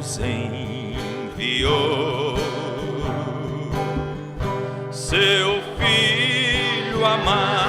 nos enviou seu Filho amado.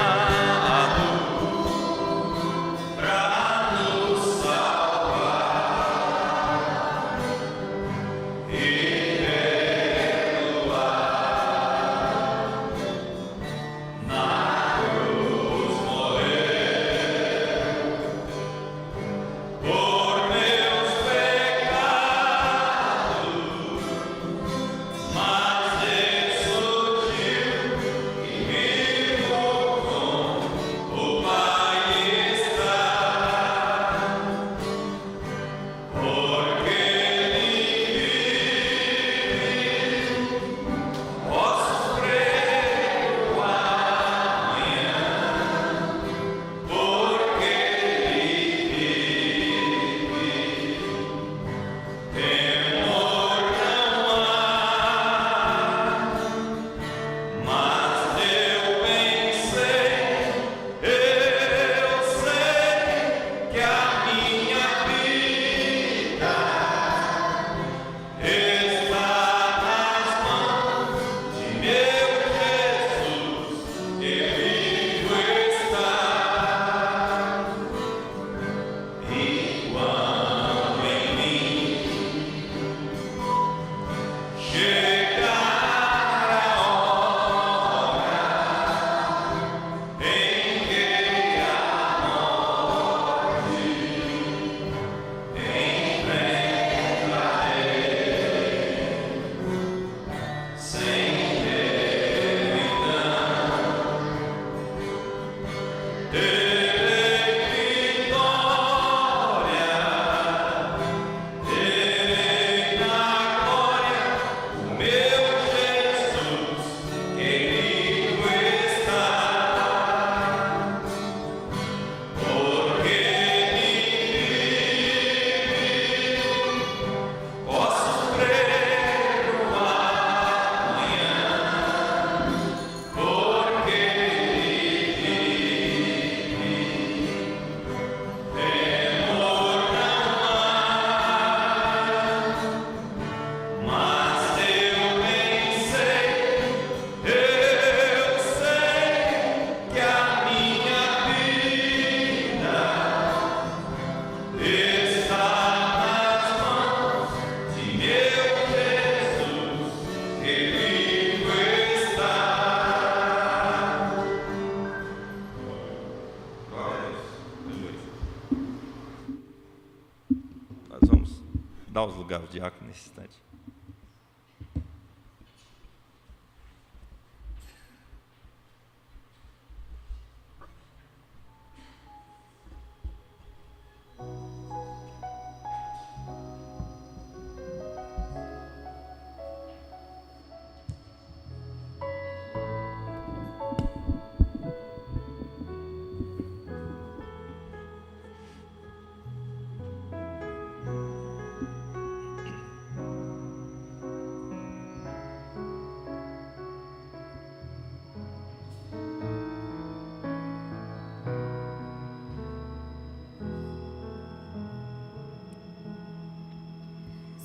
Dá os lugares ao diácono nesse instante.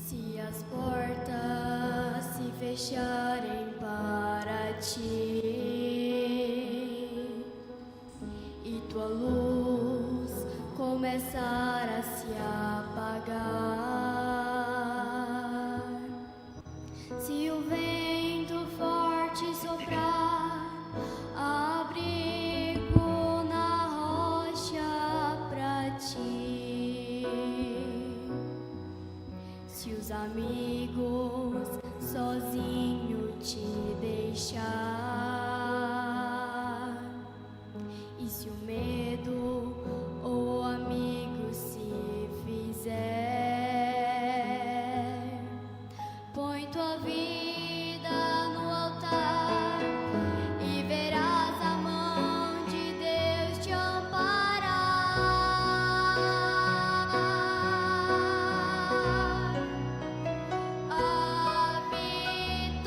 Se as portas se fecharem para ti e tua luz começar a se apagar, se o vento forte soprar, abrigo na rocha pra ti. Se os amigos sozinho te deixar, e se o medo ou amigo se fizer, põe tua vida no altar e verás a mão de Deus te amparar. A vida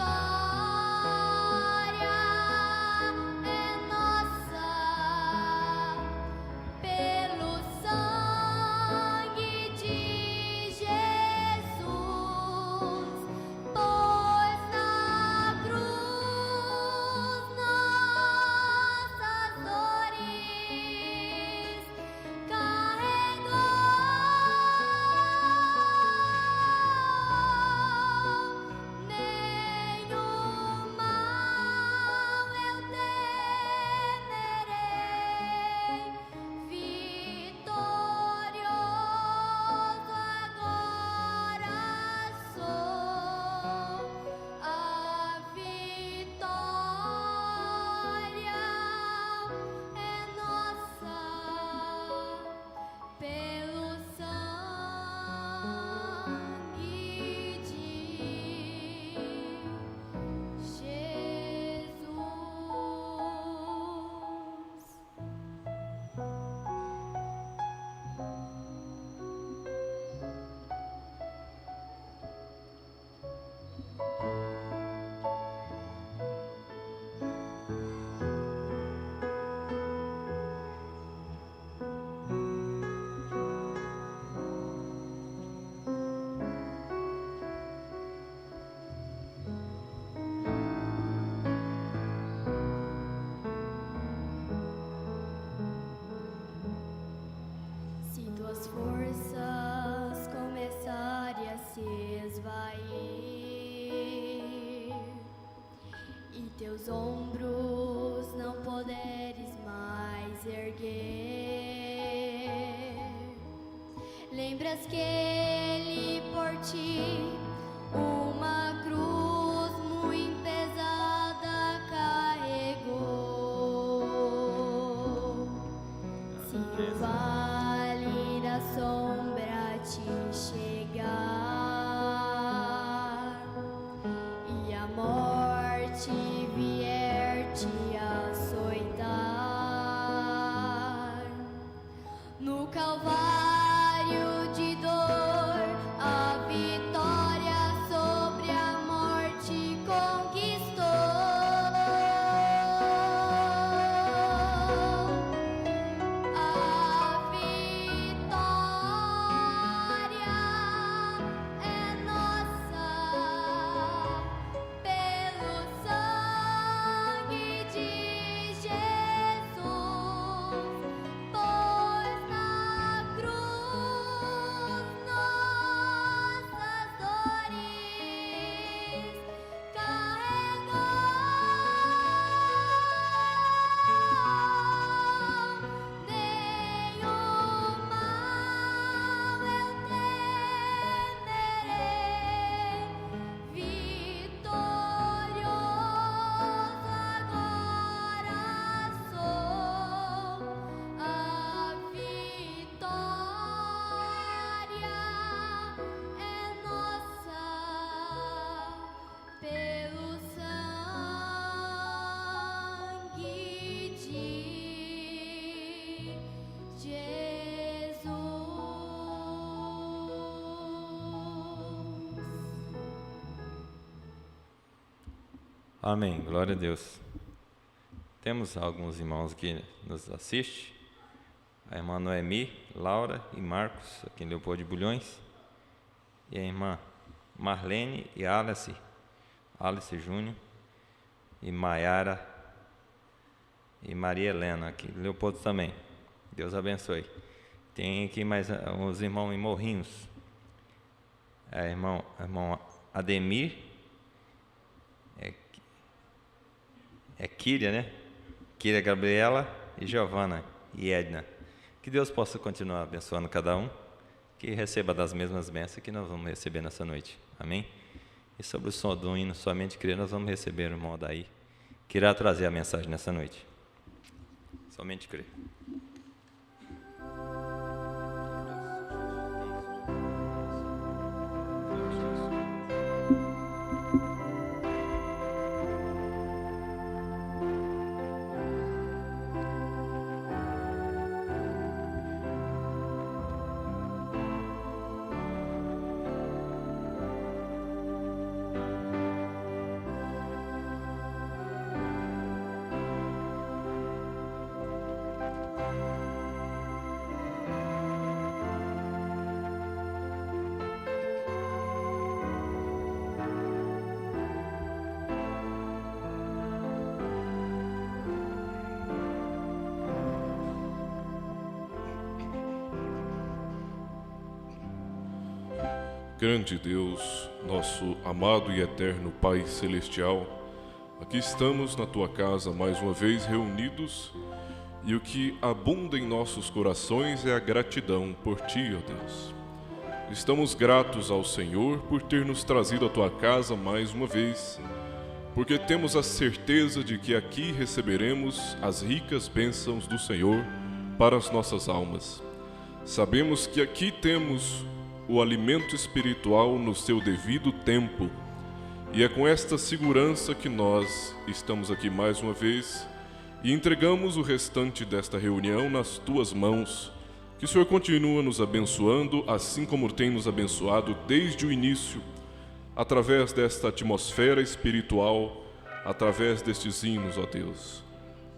teus ombros não poderes mais erguer, lembras que ele por ti uma cruz muito pesada carregou. Se o vale da sombra te chegar e a morte vier te açoitar, no Calvário de dor a vitória sobre a morte conquistou. A vitória é nossa pelo sangue de Jesus, pois na cruz nossas dores carregou. Nenhum mal eu temerei, vitorioso agora sou. A vitória é nossa pelo sangue de Jesus. Amém. Glória a Deus. Temos alguns irmãos que nos assistem. A irmã Noemi, Laura e Marcos, aqui em Leopoldo de Bulhões. E a irmã Marlene e Alice Júnior. E Maiara e Maria Helena, aqui em Leopoldo também. Deus abençoe. Tem aqui mais uns irmãos em Morrinhos. Irmão Ademir, Kíria, né? Kíria Gabriela e Giovana e Edna. Que Deus possa continuar abençoando cada um, que receba das mesmas bênçãos que nós vamos receber nessa noite. Amém? E sobre o som do hino Somente Crer, nós vamos receber o irmão Daí, que irá trazer a mensagem nessa noite. Somente Crer. Grande Deus, nosso amado e eterno Pai Celestial, aqui estamos na Tua casa mais uma vez reunidos, e o que abunda em nossos corações é a gratidão por Ti, ó Deus. Estamos gratos ao Senhor por ter nos trazido à Tua casa mais uma vez, porque temos a certeza de que aqui receberemos as ricas bênçãos do Senhor para as nossas almas. Sabemos que aqui temos o alimento espiritual no seu devido tempo, e é com esta segurança que nós estamos aqui mais uma vez e entregamos o restante desta reunião nas Tuas mãos. Que o Senhor continue nos abençoando, assim como tem nos abençoado desde o início, através desta atmosfera espiritual, através destes hinos, ó Deus.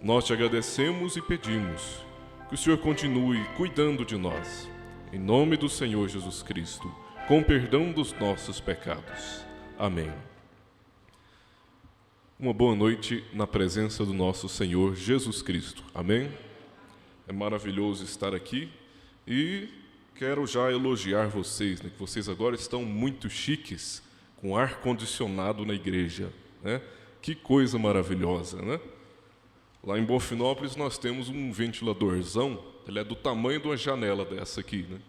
Nós Te agradecemos e pedimos que o Senhor continue cuidando de nós. Em nome do Senhor Jesus Cristo, com perdão dos nossos pecados. Amém. Uma boa noite na presença do nosso Senhor Jesus Cristo. Amém? É maravilhoso estar aqui e quero já elogiar vocês, né, que vocês agora estão muito chiques, com ar-condicionado na igreja, né? Que coisa maravilhosa, né? Lá em Bonfinópolis nós temos um ventiladorzão, ele é do tamanho de uma janela dessa aqui, né?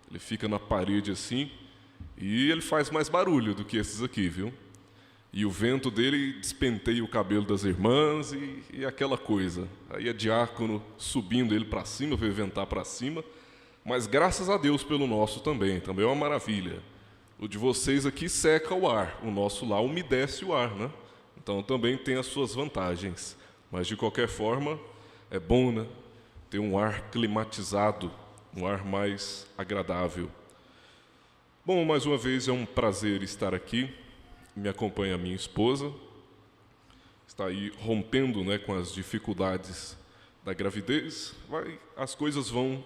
Ele fica na parede assim, e ele faz mais barulho do que esses aqui, viu? E o vento dele despenteia o cabelo das irmãs e aquela coisa. Aí é diácono subindo ele para cima, para ventar para cima. Mas graças a Deus pelo nosso também é uma maravilha. O de vocês aqui seca o ar, o nosso lá umedece o ar, né? Então também tem as suas vantagens. Mas de qualquer forma, é bom, né? Ter um ar climatizado, um ar mais agradável. Bom, mais uma vez é um prazer estar aqui. Me acompanha a minha esposa, está aí rompendo, né, com as dificuldades da gravidez. As coisas vão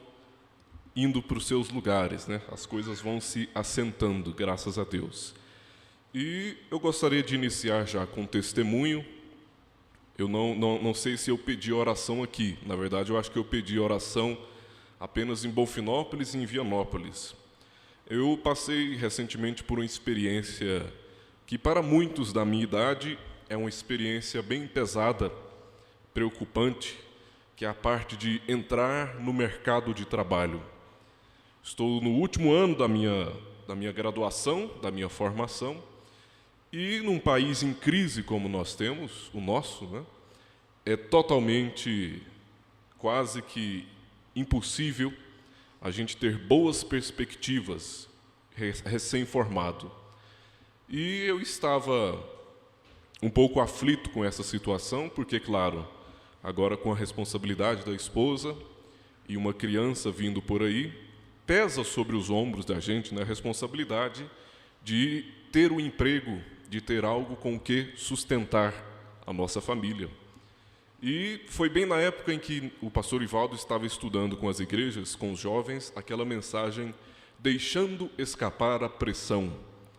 indo para os seus lugares, né? As coisas vão se assentando, graças a Deus. E eu gostaria de iniciar já com um testemunho. Eu não sei se eu pedi oração aqui. Na verdade, eu acho que eu pedi oração apenas em Bonfinópolis e em Vianópolis. Eu passei recentemente por uma experiência que para muitos da minha idade é uma experiência bem pesada, preocupante, que é a parte de entrar no mercado de trabalho. Estou no último ano da minha graduação, da minha formação, e num país em crise como nós temos, o nosso, né, é totalmente, quase que impossível a gente ter boas perspectivas recém-formado. E eu estava um pouco aflito com essa situação, porque, claro, agora com a responsabilidade da esposa e uma criança vindo por aí, pesa sobre os ombros da gente, né, a responsabilidade de ter um emprego, de ter algo com o que sustentar a nossa família. E foi bem na época em que o pastor Ivaldo estava estudando com as igrejas, com os jovens, aquela mensagem, deixando escapar a pressão.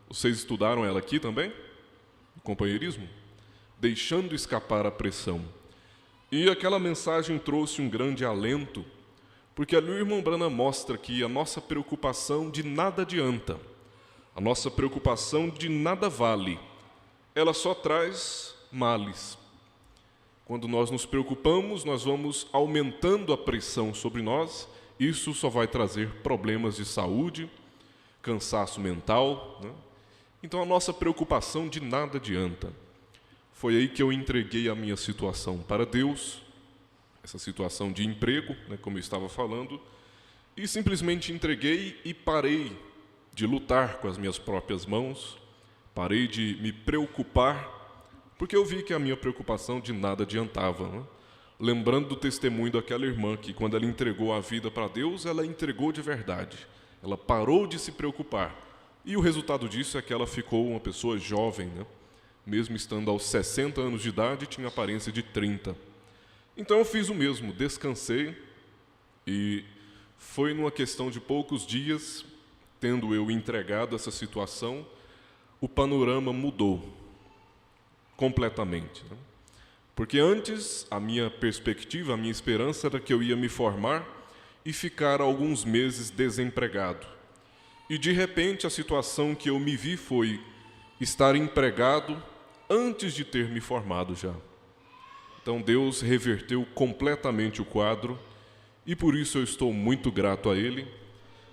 Vocês estudaram ela aqui também? No companheirismo? Deixando escapar a pressão. E aquela mensagem trouxe um grande alento, porque ali o irmão Branham mostra que a nossa preocupação de nada adianta, a nossa preocupação de nada vale, ela só traz males. Quando nós nos preocupamos, nós vamos aumentando a pressão sobre nós, isso só vai trazer problemas de saúde, cansaço mental, né? Então a nossa preocupação de nada adianta. Foi aí que eu entreguei a minha situação para Deus, essa situação de emprego, né, como eu estava falando, e simplesmente entreguei e parei de lutar com as minhas próprias mãos, parei de me preocupar, porque eu vi que a minha preocupação de nada adiantava, né? Lembrando do testemunho daquela irmã que, quando ela entregou a vida para Deus, ela entregou de verdade, ela parou de se preocupar. E o resultado disso é que ela ficou uma pessoa jovem, né? Mesmo estando aos 60 anos de idade, tinha aparência de 30. Então eu fiz o mesmo, descansei, e foi numa questão de poucos dias, tendo eu entregado essa situação, o panorama mudou completamente, né? Porque antes a minha perspectiva, a minha esperança era que eu ia me formar e ficar alguns meses desempregado. E de repente a situação que eu me vi foi estar empregado antes de ter me formado já. Então Deus reverteu completamente o quadro e por isso eu estou muito grato a Ele.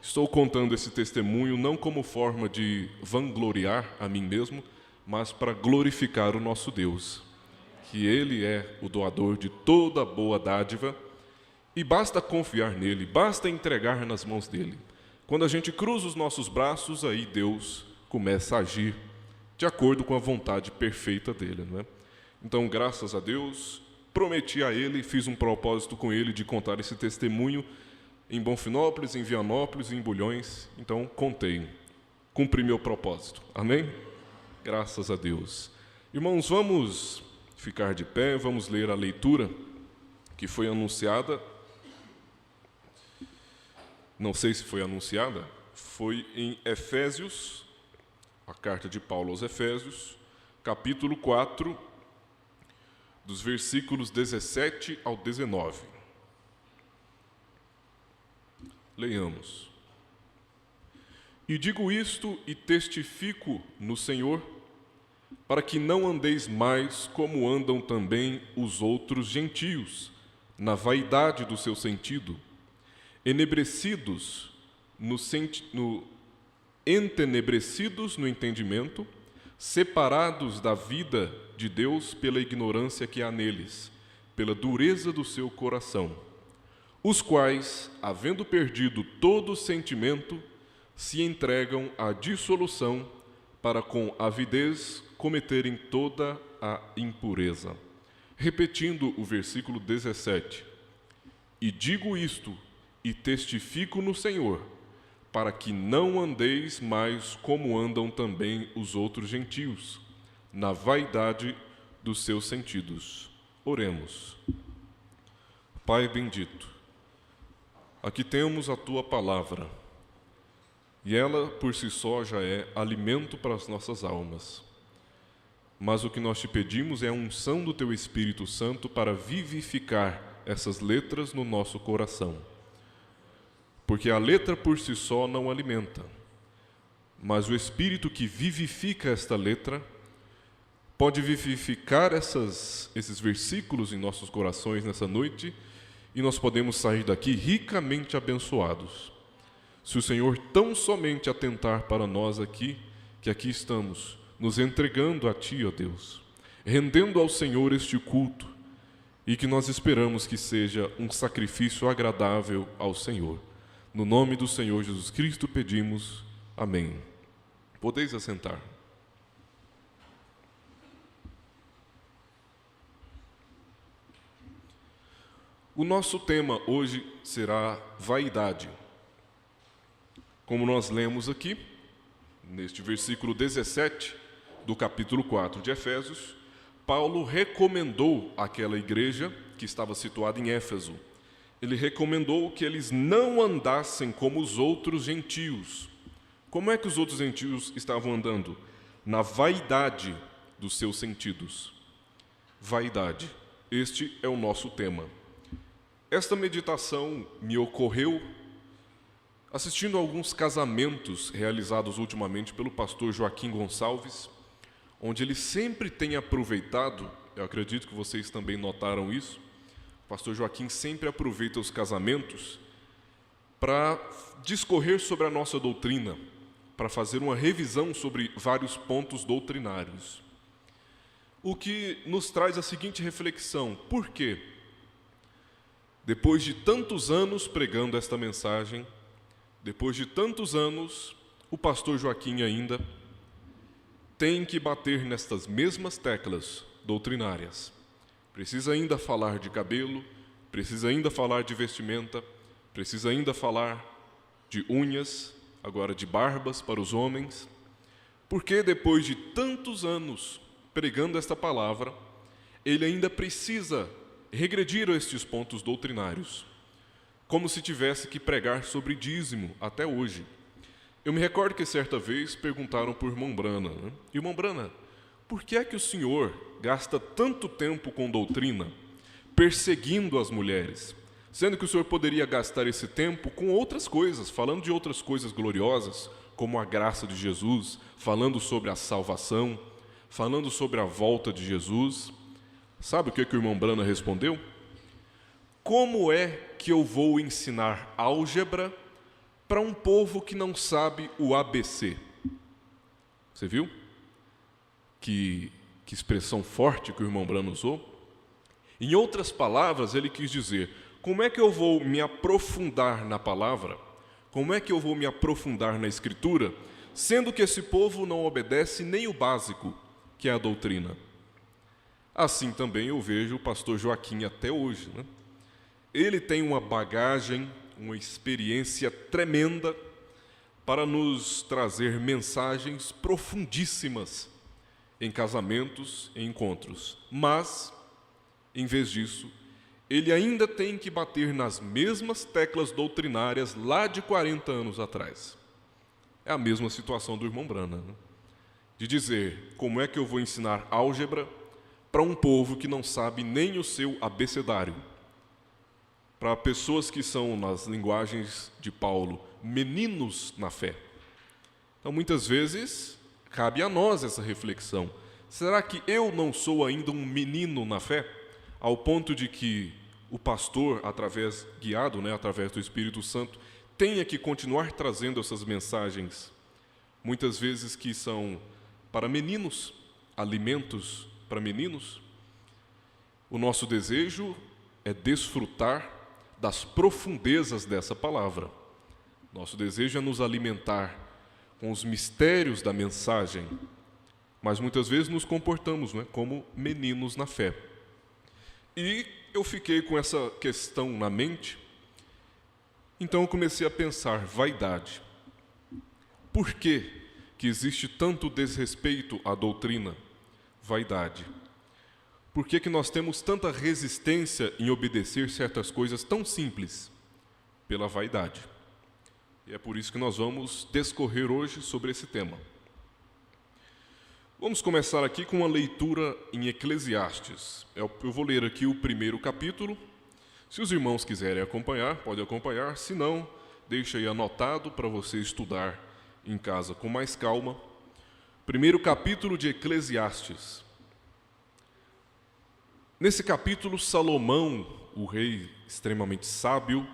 Estou contando esse testemunho não como forma de vangloriar a mim mesmo, mas para glorificar o nosso Deus, que Ele é o doador de toda boa dádiva e basta confiar nele, basta entregar nas mãos dele. Quando a gente cruza os nossos braços, aí Deus começa a agir de acordo com a vontade perfeita dele, não é? Então, graças a Deus, prometi a ele, fiz um propósito com ele de contar esse testemunho em Bonfinópolis, em Vianópolis e em Bulhões. Então, contei, cumpri meu propósito. Amém? Graças a Deus. Irmãos, vamos ficar de pé, vamos ler a leitura que foi anunciada. Não sei se foi anunciada, foi em Efésios, a carta de Paulo aos Efésios, capítulo 4, dos versículos 17 ao 19. Leiamos. E digo isto e testifico no Senhor, para que não andeis mais como andam também os outros gentios, na vaidade do seu sentido, entenebrecidos no entendimento, separados da vida de Deus pela ignorância que há neles, pela dureza do seu coração, os quais, havendo perdido todo sentimento, se entregam à dissolução para com avidez cometerem toda a impureza. Repetindo o versículo 17: E digo isto, e testifico no Senhor, para que não andeis mais como andam também os outros gentios, na vaidade dos seus sentidos. Oremos. Pai bendito, aqui temos a Tua palavra, e ela por si só já é alimento para as nossas almas. Mas o que nós te pedimos é a unção do Teu Espírito Santo para vivificar essas letras no nosso coração. Porque a letra por si só não alimenta, mas o Espírito que vivifica esta letra pode vivificar esses versículos em nossos corações nessa noite, e nós podemos sair daqui ricamente abençoados. Se o Senhor tão somente atentar para nós aqui, que aqui estamos, nos entregando a Ti, ó Deus, rendendo ao Senhor este culto, e que nós esperamos que seja um sacrifício agradável ao Senhor. No nome do Senhor Jesus Cristo pedimos. Amém. Podeis assentar. O nosso tema hoje será vaidade. Como nós lemos aqui, neste versículo 17 do capítulo 4 de Efésios, Paulo recomendou àquela igreja que estava situada em Éfeso. Ele recomendou que eles não andassem como os outros gentios. Como é que os outros gentios estavam andando? Na vaidade dos seus sentidos. Vaidade. Este é o nosso tema. Esta meditação me ocorreu assistindo a alguns casamentos realizados ultimamente pelo pastor Joaquim Gonçalves, onde ele sempre tem aproveitado, eu acredito que vocês também notaram isso, o pastor Joaquim sempre aproveita os casamentos para discorrer sobre a nossa doutrina, para fazer uma revisão sobre vários pontos doutrinários. O que nos traz a seguinte reflexão: por quê? Depois de tantos anos pregando esta mensagem, depois de tantos anos, o pastor Joaquim ainda tem que bater nestas mesmas teclas doutrinárias. Precisa ainda falar de cabelo, precisa ainda falar de vestimenta, precisa ainda falar de unhas, agora de barbas para os homens. Porque depois de tantos anos pregando esta palavra, ele ainda precisa regredir a estes pontos doutrinários, como se tivesse que pregar sobre dízimo até hoje. Eu me recordo que certa vez perguntaram por irmão Brana, Irmão Brana, por que é que o senhor gasta tanto tempo com doutrina, perseguindo as mulheres, sendo que o senhor poderia gastar esse tempo com outras coisas, falando de outras coisas gloriosas, como a graça de Jesus, falando sobre a salvação, falando sobre a volta de Jesus? Sabe o que o irmão Brana respondeu? Como é que eu vou ensinar álgebra para um povo que não sabe o ABC? Você viu? Que expressão forte que o irmão Brana usou. Em outras palavras, ele quis dizer: como é que eu vou me aprofundar na palavra? Como é que eu vou me aprofundar na Escritura, sendo que esse povo não obedece nem o básico, que é a doutrina? Assim também eu vejo o pastor Joaquim até hoje, Ele tem uma bagagem, uma experiência tremenda para nos trazer mensagens profundíssimas em casamentos e encontros. Mas, em vez disso, ele ainda tem que bater nas mesmas teclas doutrinárias lá de 40 anos atrás. É a mesma situação do irmão Brana, de dizer: como é que eu vou ensinar álgebra para um povo que não sabe nem o seu abecedário? Para pessoas que são, nas linguagens de Paulo, meninos na fé. Então, muitas vezes, cabe a nós essa reflexão. Será que eu não sou ainda um menino na fé? Ao ponto de que o pastor, guiado, através do Espírito Santo, tenha que continuar trazendo essas mensagens, muitas vezes que são para meninos, alimentos para meninos? O nosso desejo é desfrutar das profundezas dessa palavra. Nosso desejo é nos alimentar com os mistérios da mensagem, mas muitas vezes nos comportamos, como meninos na fé. E eu fiquei com essa questão na mente, então eu comecei a pensar: vaidade. Por que existe tanto desrespeito à doutrina? Vaidade. Por que nós temos tanta resistência em obedecer certas coisas tão simples? Pela vaidade. E é por isso que nós vamos discorrer hoje sobre esse tema. Vamos começar aqui com uma leitura em Eclesiastes. Eu vou ler aqui o primeiro capítulo. Se os irmãos quiserem acompanhar, pode acompanhar. Se não, deixa aí anotado para você estudar em casa com mais calma. Primeiro capítulo de Eclesiastes. Nesse capítulo, Salomão, o rei extremamente sábio,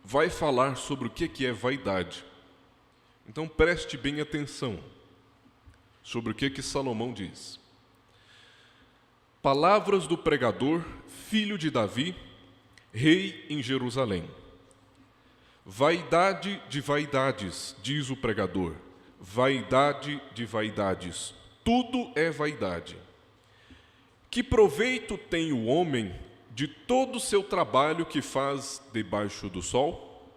vai falar sobre o que é vaidade. Então preste bem atenção sobre o que Salomão diz. Palavras do pregador, filho de Davi, rei em Jerusalém. Vaidade de vaidades, diz o pregador, vaidade de vaidades, tudo é vaidade. Que proveito tem o homem de todo o seu trabalho que faz debaixo do sol?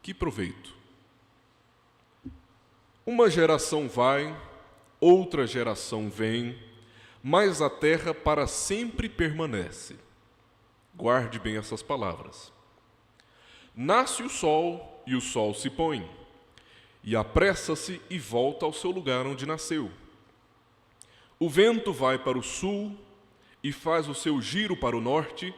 Que proveito? Uma geração vai, outra geração vem, mas a terra para sempre permanece. Guarde bem essas palavras. Nasce o sol e o sol se põe, e apressa-se e volta ao seu lugar onde nasceu. O vento vai para o sul e faz o seu giro para o norte,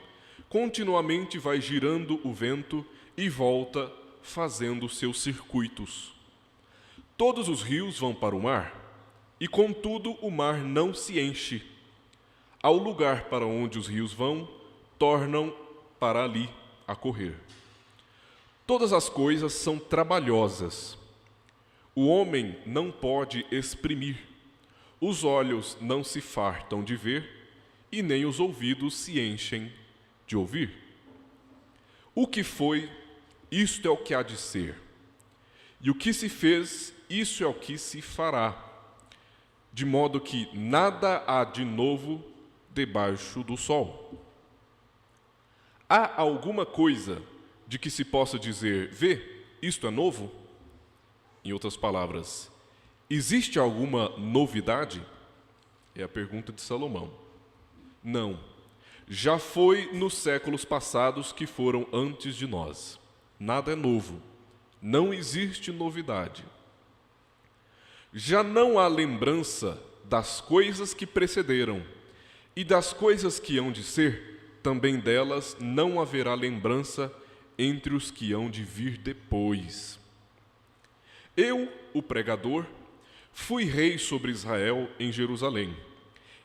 continuamente vai girando o vento e volta fazendo seus circuitos. Todos os rios vão para o mar, e contudo o mar não se enche. Ao lugar para onde os rios vão, tornam para ali a correr. Todas as coisas são trabalhosas. O homem não pode exprimir. Os olhos não se fartam de ver, e nem os ouvidos se enchem de ouvir. O que foi, isto é o que há de ser. E o que se fez, isso é o que se fará. De modo que nada há de novo debaixo do sol. Há alguma coisa de que se possa dizer: vê, isto é novo? Em outras palavras, existe alguma novidade? É a pergunta de Salomão. Não. Já foi nos séculos passados que foram antes de nós. Nada é novo. Não existe novidade. Já não há lembrança das coisas que precederam, e das coisas que hão de ser, também delas não haverá lembrança entre os que hão de vir depois. Eu, o pregador, fui rei sobre Israel em Jerusalém,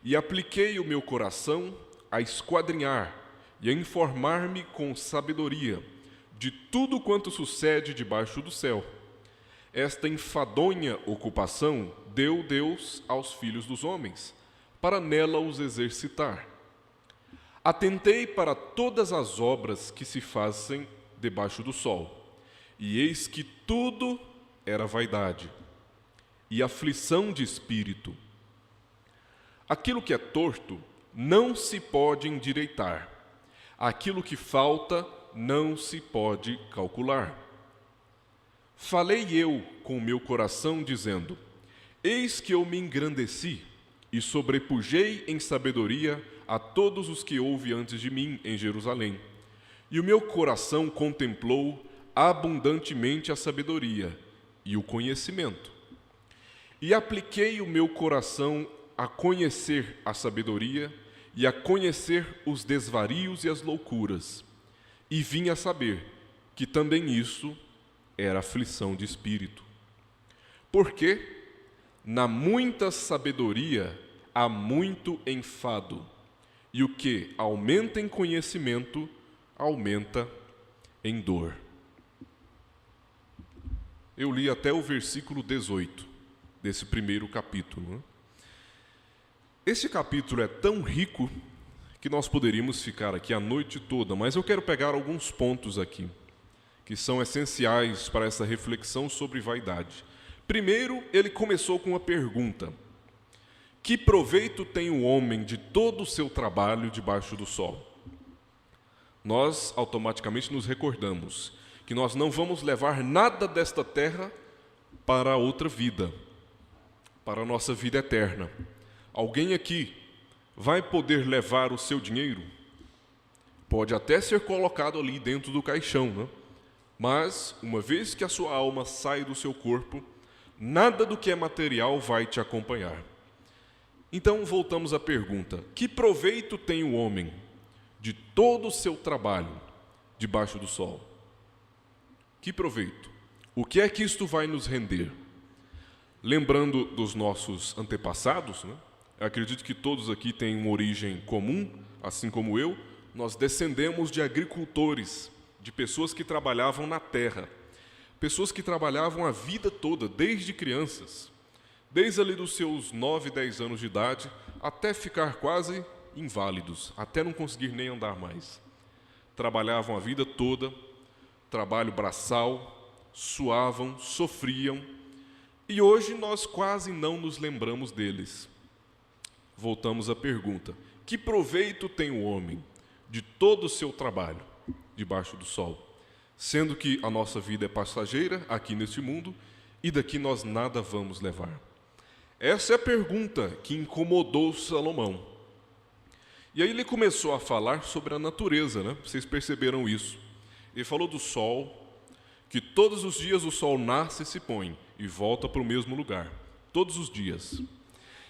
e apliquei o meu coração a esquadrinhar e a informar-me com sabedoria de tudo quanto sucede debaixo do céu. Esta enfadonha ocupação deu Deus aos filhos dos homens, para nela os exercitar. Atentei para todas as obras que se fazem debaixo do sol, e eis que tudo era vaidade e aflição de espírito. Aquilo que é torto não se pode endireitar, aquilo que falta não se pode calcular. Falei eu com o meu coração, dizendo: eis que eu me engrandeci e sobrepujei em sabedoria a todos os que houve antes de mim em Jerusalém. E o meu coração contemplou abundantemente a sabedoria e o conhecimento. E apliquei o meu coração a conhecer a sabedoria e a conhecer os desvarios e as loucuras. E vim a saber que também isso era aflição de espírito. Porque, na muita sabedoria, há muito enfado, e o que aumenta em conhecimento, aumenta em dor. Eu li até o versículo 18 desse primeiro capítulo, né? Esse capítulo é tão rico que nós poderíamos ficar aqui a noite toda, mas eu quero pegar alguns pontos aqui que são essenciais para essa reflexão sobre vaidade. Primeiro, ele começou com uma pergunta: que proveito tem o homem de todo o seu trabalho debaixo do sol? Nós automaticamente nos recordamos que nós não vamos levar nada desta terra para outra vida, para a nossa vida eterna. Alguém aqui vai poder levar o seu dinheiro? Pode até ser colocado ali dentro do caixão, né? Mas, uma vez que a sua alma sai do seu corpo, nada do que é material vai te acompanhar. Então, voltamos à pergunta: que proveito tem o homem de todo o seu trabalho debaixo do sol? Que proveito? O que é que isto vai nos render? Lembrando dos nossos antepassados, né? Eu acredito que todos aqui têm uma origem comum, assim como eu. Nós descendemos de agricultores, de pessoas que trabalhavam na terra, pessoas que trabalhavam a vida toda, desde crianças, desde ali dos seus 9, 10 anos de idade, até ficar quase inválidos, até não conseguir nem andar mais. Trabalhavam a vida toda, trabalho braçal, suavam, sofriam, e hoje nós quase não nos lembramos deles. Voltamos à pergunta: que proveito tem o homem de todo o seu trabalho debaixo do sol, sendo que a nossa vida é passageira aqui neste mundo e daqui nós nada vamos levar? Essa é a pergunta que incomodou Salomão. E aí ele começou a falar sobre a natureza, né? Vocês perceberam isso? Ele falou do sol, que todos os dias o sol nasce e se põe e volta para o mesmo lugar, todos os dias.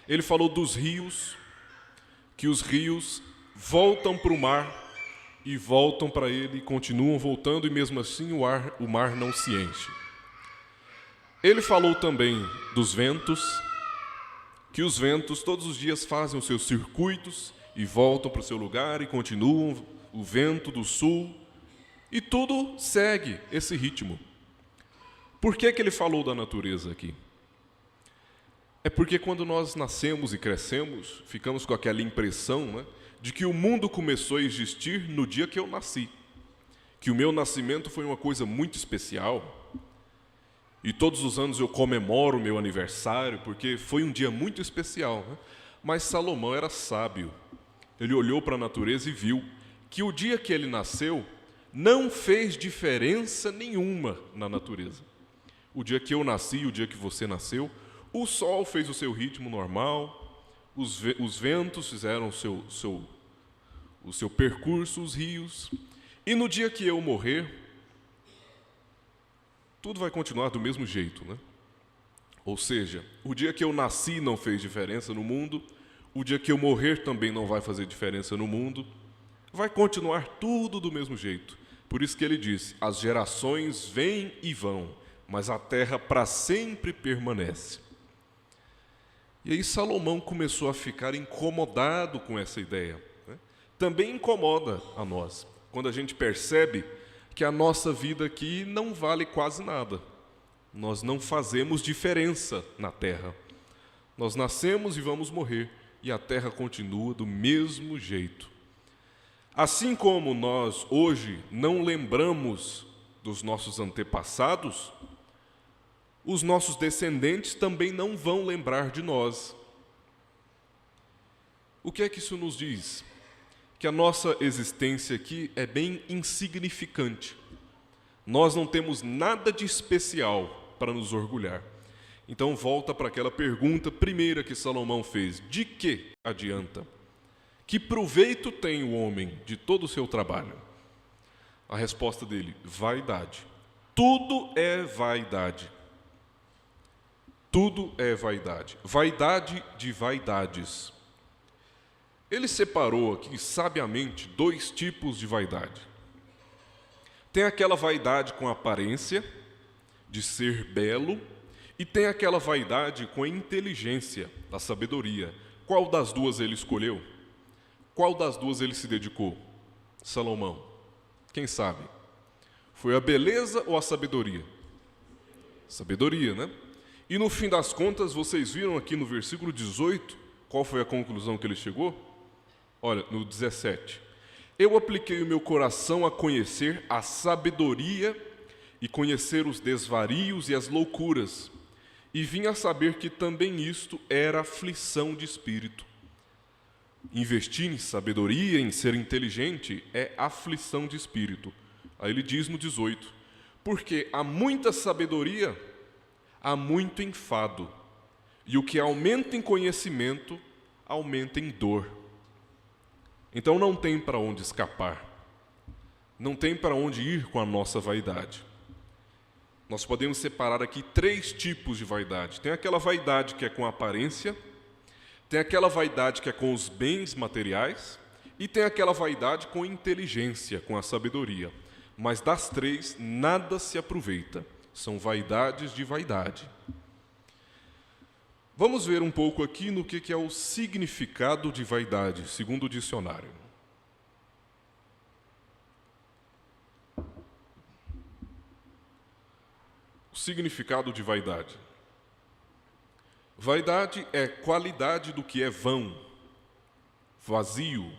Ele falou dos rios, que os rios voltam para o mar e voltam para ele e continuam voltando, e mesmo assim o mar não se enche. Ele falou também dos ventos, que os ventos todos os dias fazem os seus circuitos e voltam para o seu lugar e continuam o vento do sul, e tudo segue esse ritmo. Por que ele falou da natureza aqui? É porque quando nós nascemos e crescemos, ficamos com aquela impressão, né, de que o mundo começou a existir no dia que eu nasci, que o meu nascimento foi uma coisa muito especial, e todos os anos eu comemoro o meu aniversário, porque foi um dia muito especial, né? Mas Salomão era sábio. Ele olhou para a natureza e viu que o dia que ele nasceu não fez diferença nenhuma na natureza. O dia que eu nasci, o dia que você nasceu, o sol fez o seu ritmo normal, os ventos fizeram o seu percurso, os rios, e no dia que eu morrer, tudo vai continuar do mesmo jeito, né? Ou seja, o dia que eu nasci não fez diferença no mundo, o dia que eu morrer também não vai fazer diferença no mundo, vai continuar tudo do mesmo jeito. Por isso que ele diz: as gerações vêm e vão, mas a terra para sempre permanece. E aí Salomão começou a ficar incomodado com essa ideia, né? Também incomoda a nós, quando a gente percebe que a nossa vida aqui não vale quase nada. Nós não fazemos diferença na terra. Nós nascemos e vamos morrer, e a terra continua do mesmo jeito. Assim como nós hoje não lembramos dos nossos antepassados, os nossos descendentes também não vão lembrar de nós. O que é que isso nos diz? Que a nossa existência aqui é bem insignificante. Nós não temos nada de especial para nos orgulhar. Então volta para aquela pergunta primeira que Salomão fez: de que adianta? Que proveito tem o homem de todo o seu trabalho? A resposta dele: vaidade. Tudo é vaidade. Tudo é vaidade. Vaidade de vaidades. Ele separou aqui sabiamente 2 tipos de vaidade. Tem aquela vaidade com aparência, de ser belo, e tem aquela vaidade com a inteligência, da sabedoria, qual das duas ele escolheu? Qual das duas ele se dedicou? Salomão. Quem sabe? Foi a beleza ou a sabedoria? Sabedoria, né? E no fim das contas, vocês viram aqui no versículo 18, qual foi a conclusão que ele chegou? Olha, no 17. Eu apliquei o meu coração a conhecer a sabedoria e conhecer os desvarios e as loucuras, e vim a saber que também isto era aflição de espírito. Investir em sabedoria, em ser inteligente, é aflição de espírito. Aí ele diz no 18, porque há muita sabedoria, há muito enfado, e o que aumenta em conhecimento, aumenta em dor. Então não tem para onde escapar, não tem para onde ir com a nossa vaidade. Nós podemos separar aqui 3 tipos de vaidade. Tem aquela vaidade que é com aparência, tem aquela vaidade que é com os bens materiais e tem aquela vaidade com inteligência, com a sabedoria. Mas das 3, nada se aproveita. São vaidades de vaidade. Vamos ver um pouco aqui no que é o significado de vaidade, segundo o dicionário. O significado de vaidade. Vaidade é qualidade do que é vão, vazio,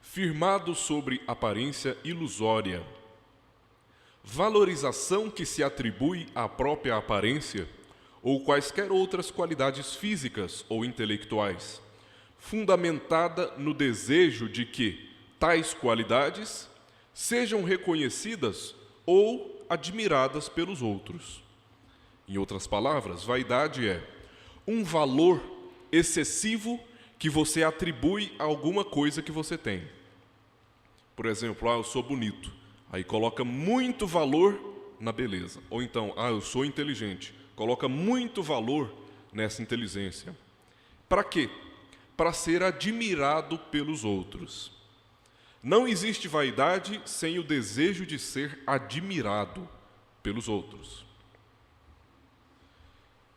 firmado sobre aparência ilusória, valorização que se atribui à própria aparência ou quaisquer outras qualidades físicas ou intelectuais, fundamentada no desejo de que tais qualidades sejam reconhecidas ou admiradas pelos outros. Em outras palavras, vaidade é um valor excessivo que você atribui a alguma coisa que você tem. Por exemplo, eu sou bonito. Aí coloca muito valor na beleza. Ou então, eu sou inteligente. Coloca muito valor nessa inteligência. Para quê? Para ser admirado pelos outros. Não existe vaidade sem o desejo de ser admirado pelos outros.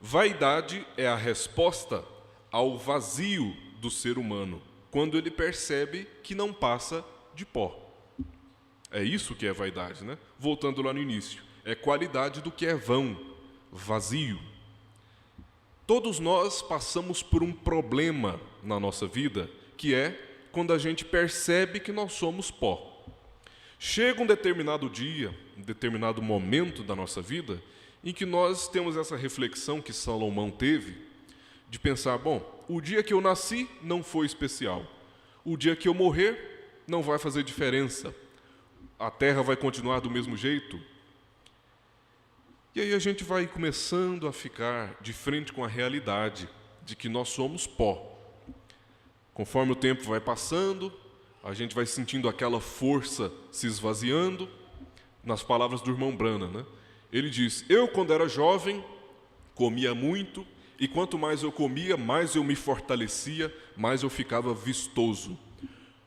Vaidade é a resposta ao vazio do ser humano, quando ele percebe que não passa de pó. É isso que é vaidade, né? Voltando lá no início, é qualidade do que é vão, vazio. Todos nós passamos por um problema na nossa vida, que é quando a gente percebe que nós somos pó. Chega um determinado dia, um determinado momento da nossa vida, em que nós temos essa reflexão que Salomão teve, de pensar, o dia que eu nasci não foi especial. O dia que eu morrer não vai fazer diferença. A terra vai continuar do mesmo jeito. E aí a gente vai começando a ficar de frente com a realidade de que nós somos pó. Conforme o tempo vai passando, a gente vai sentindo aquela força se esvaziando. Nas palavras do irmão Brana, né? Ele diz, eu quando era jovem, comia muito, e quanto mais eu comia, mais eu me fortalecia, mais eu ficava vistoso.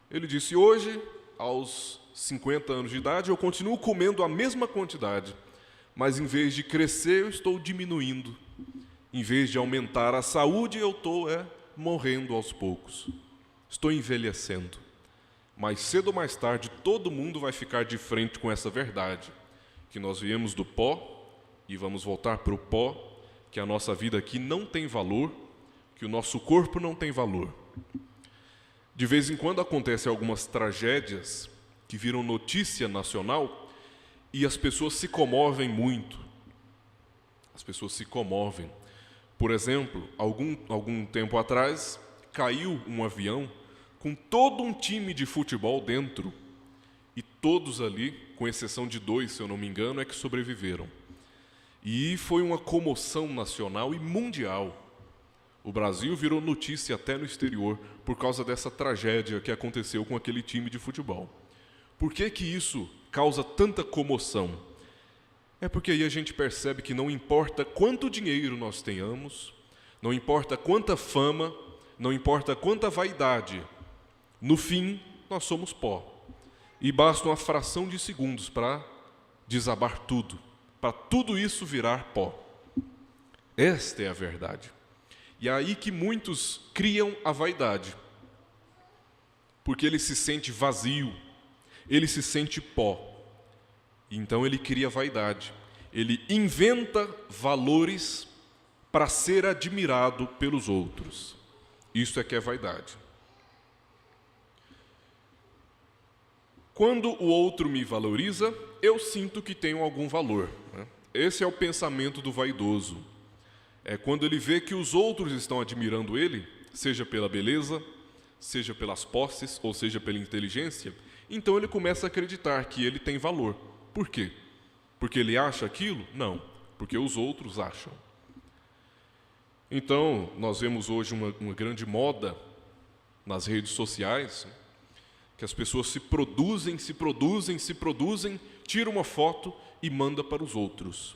Ele disse, hoje, aos 50 anos de idade, eu continuo comendo a mesma quantidade, mas em vez de crescer, eu estou diminuindo. Em vez de aumentar a saúde, eu estou morrendo aos poucos. Estou envelhecendo. Mais cedo ou mais tarde, todo mundo vai ficar de frente com essa verdade, que nós viemos do pó e vamos voltar para o pó, que a nossa vida aqui não tem valor, que o nosso corpo não tem valor. De vez em quando acontecem algumas tragédias que viram notícia nacional e as pessoas se comovem muito. As pessoas se comovem. Por exemplo, algum tempo atrás, caiu um avião com todo um time de futebol dentro. E todos ali, com exceção de 2, se eu não me engano, é que sobreviveram. E foi uma comoção nacional e mundial. O Brasil virou notícia até no exterior por causa dessa tragédia que aconteceu com aquele time de futebol. Por que isso causa tanta comoção? É porque aí a gente percebe que não importa quanto dinheiro nós tenhamos, não importa quanta fama, não importa quanta vaidade, no fim, nós somos pó. E basta uma fração de segundos para desabar tudo, para tudo isso virar pó. Esta é a verdade. E é aí que muitos criam a vaidade, porque ele se sente vazio, ele se sente pó. Então ele cria vaidade, ele inventa valores para ser admirado pelos outros. Isso é que é vaidade. Quando o outro me valoriza, eu sinto que tenho algum valor, né? Esse é o pensamento do vaidoso. É quando ele vê que os outros estão admirando ele, seja pela beleza, seja pelas posses, ou seja pela inteligência, então ele começa a acreditar que ele tem valor. Por quê? Porque ele acha aquilo? Não, porque os outros acham. Então, nós vemos hoje uma grande moda nas redes sociais, que as pessoas se produzem, tira uma foto e manda para os outros.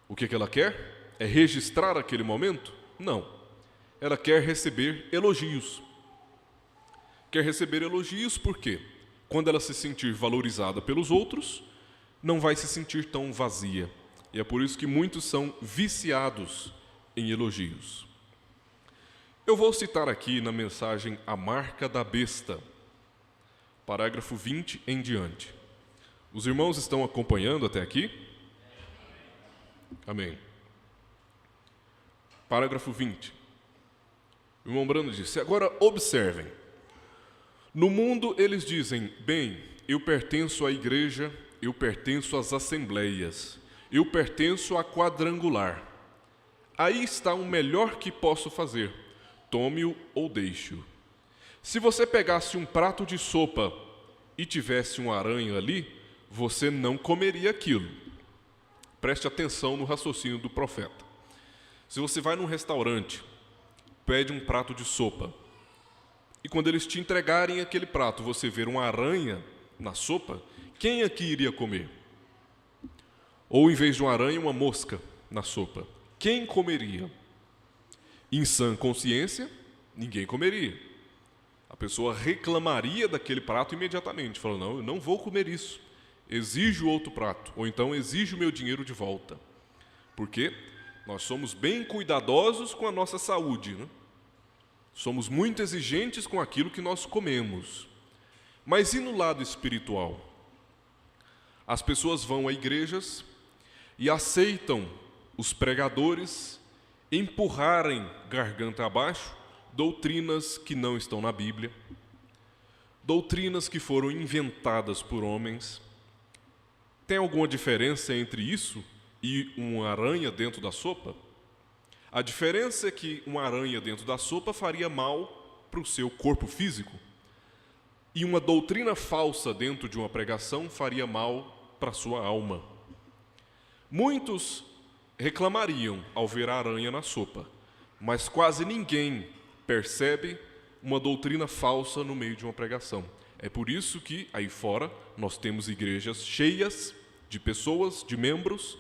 O que ela quer? É registrar aquele momento? Não. Ela quer receber elogios. Quer receber elogios por quê? Quando ela se sentir valorizada pelos outros, não vai se sentir tão vazia. E é por isso que muitos são viciados em elogios. Eu vou citar aqui na mensagem A Marca da Besta, parágrafo 20 em diante. Os irmãos estão acompanhando até aqui? Amém. Parágrafo 20. O irmão Brando disse: agora observem. No mundo eles dizem, bem, eu pertenço à igreja, eu pertenço às assembleias, eu pertenço à quadrangular. Aí está o melhor que posso fazer, tome-o ou deixe-o. Se você pegasse um prato de sopa e tivesse uma aranha ali, você não comeria aquilo. Preste atenção no raciocínio do profeta. Se você vai num restaurante, pede um prato de sopa, e quando eles te entregarem aquele prato, você ver uma aranha na sopa, quem aqui iria comer? Ou, em vez de uma aranha, uma mosca na sopa? Quem comeria? Em sã consciência, ninguém comeria. A pessoa reclamaria daquele prato imediatamente, falando, não, eu não vou comer isso, exijo outro prato, ou então exijo meu dinheiro de volta. Porque nós somos bem cuidadosos com a nossa saúde, né? Somos muito exigentes com aquilo que nós comemos. Mas e no lado espiritual? As pessoas vão a igrejas e aceitam os pregadores empurrarem garganta abaixo doutrinas que não estão na Bíblia, doutrinas que foram inventadas por homens. Tem alguma diferença entre isso e uma aranha dentro da sopa? A diferença é que uma aranha dentro da sopa faria mal para o seu corpo físico, e uma doutrina falsa dentro de uma pregação faria mal para a sua alma. Muitos reclamariam ao ver a aranha na sopa, mas quase ninguém percebe uma doutrina falsa no meio de uma pregação. É por isso que, aí fora, nós temos igrejas cheias de pessoas, de membros,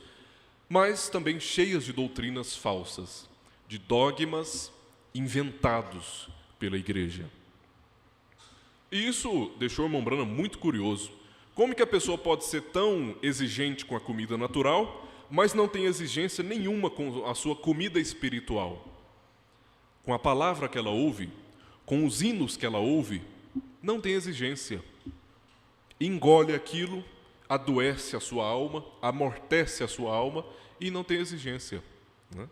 mas também cheias de doutrinas falsas, de dogmas inventados pela igreja. E isso deixou o irmão Brana muito curioso. Como que a pessoa pode ser tão exigente com a comida natural, mas não tem exigência nenhuma com a sua comida espiritual? Com a palavra que ela ouve, com os hinos que ela ouve, não tem exigência. Engole aquilo, adoece a sua alma, amortece a sua alma e não tem exigência, né?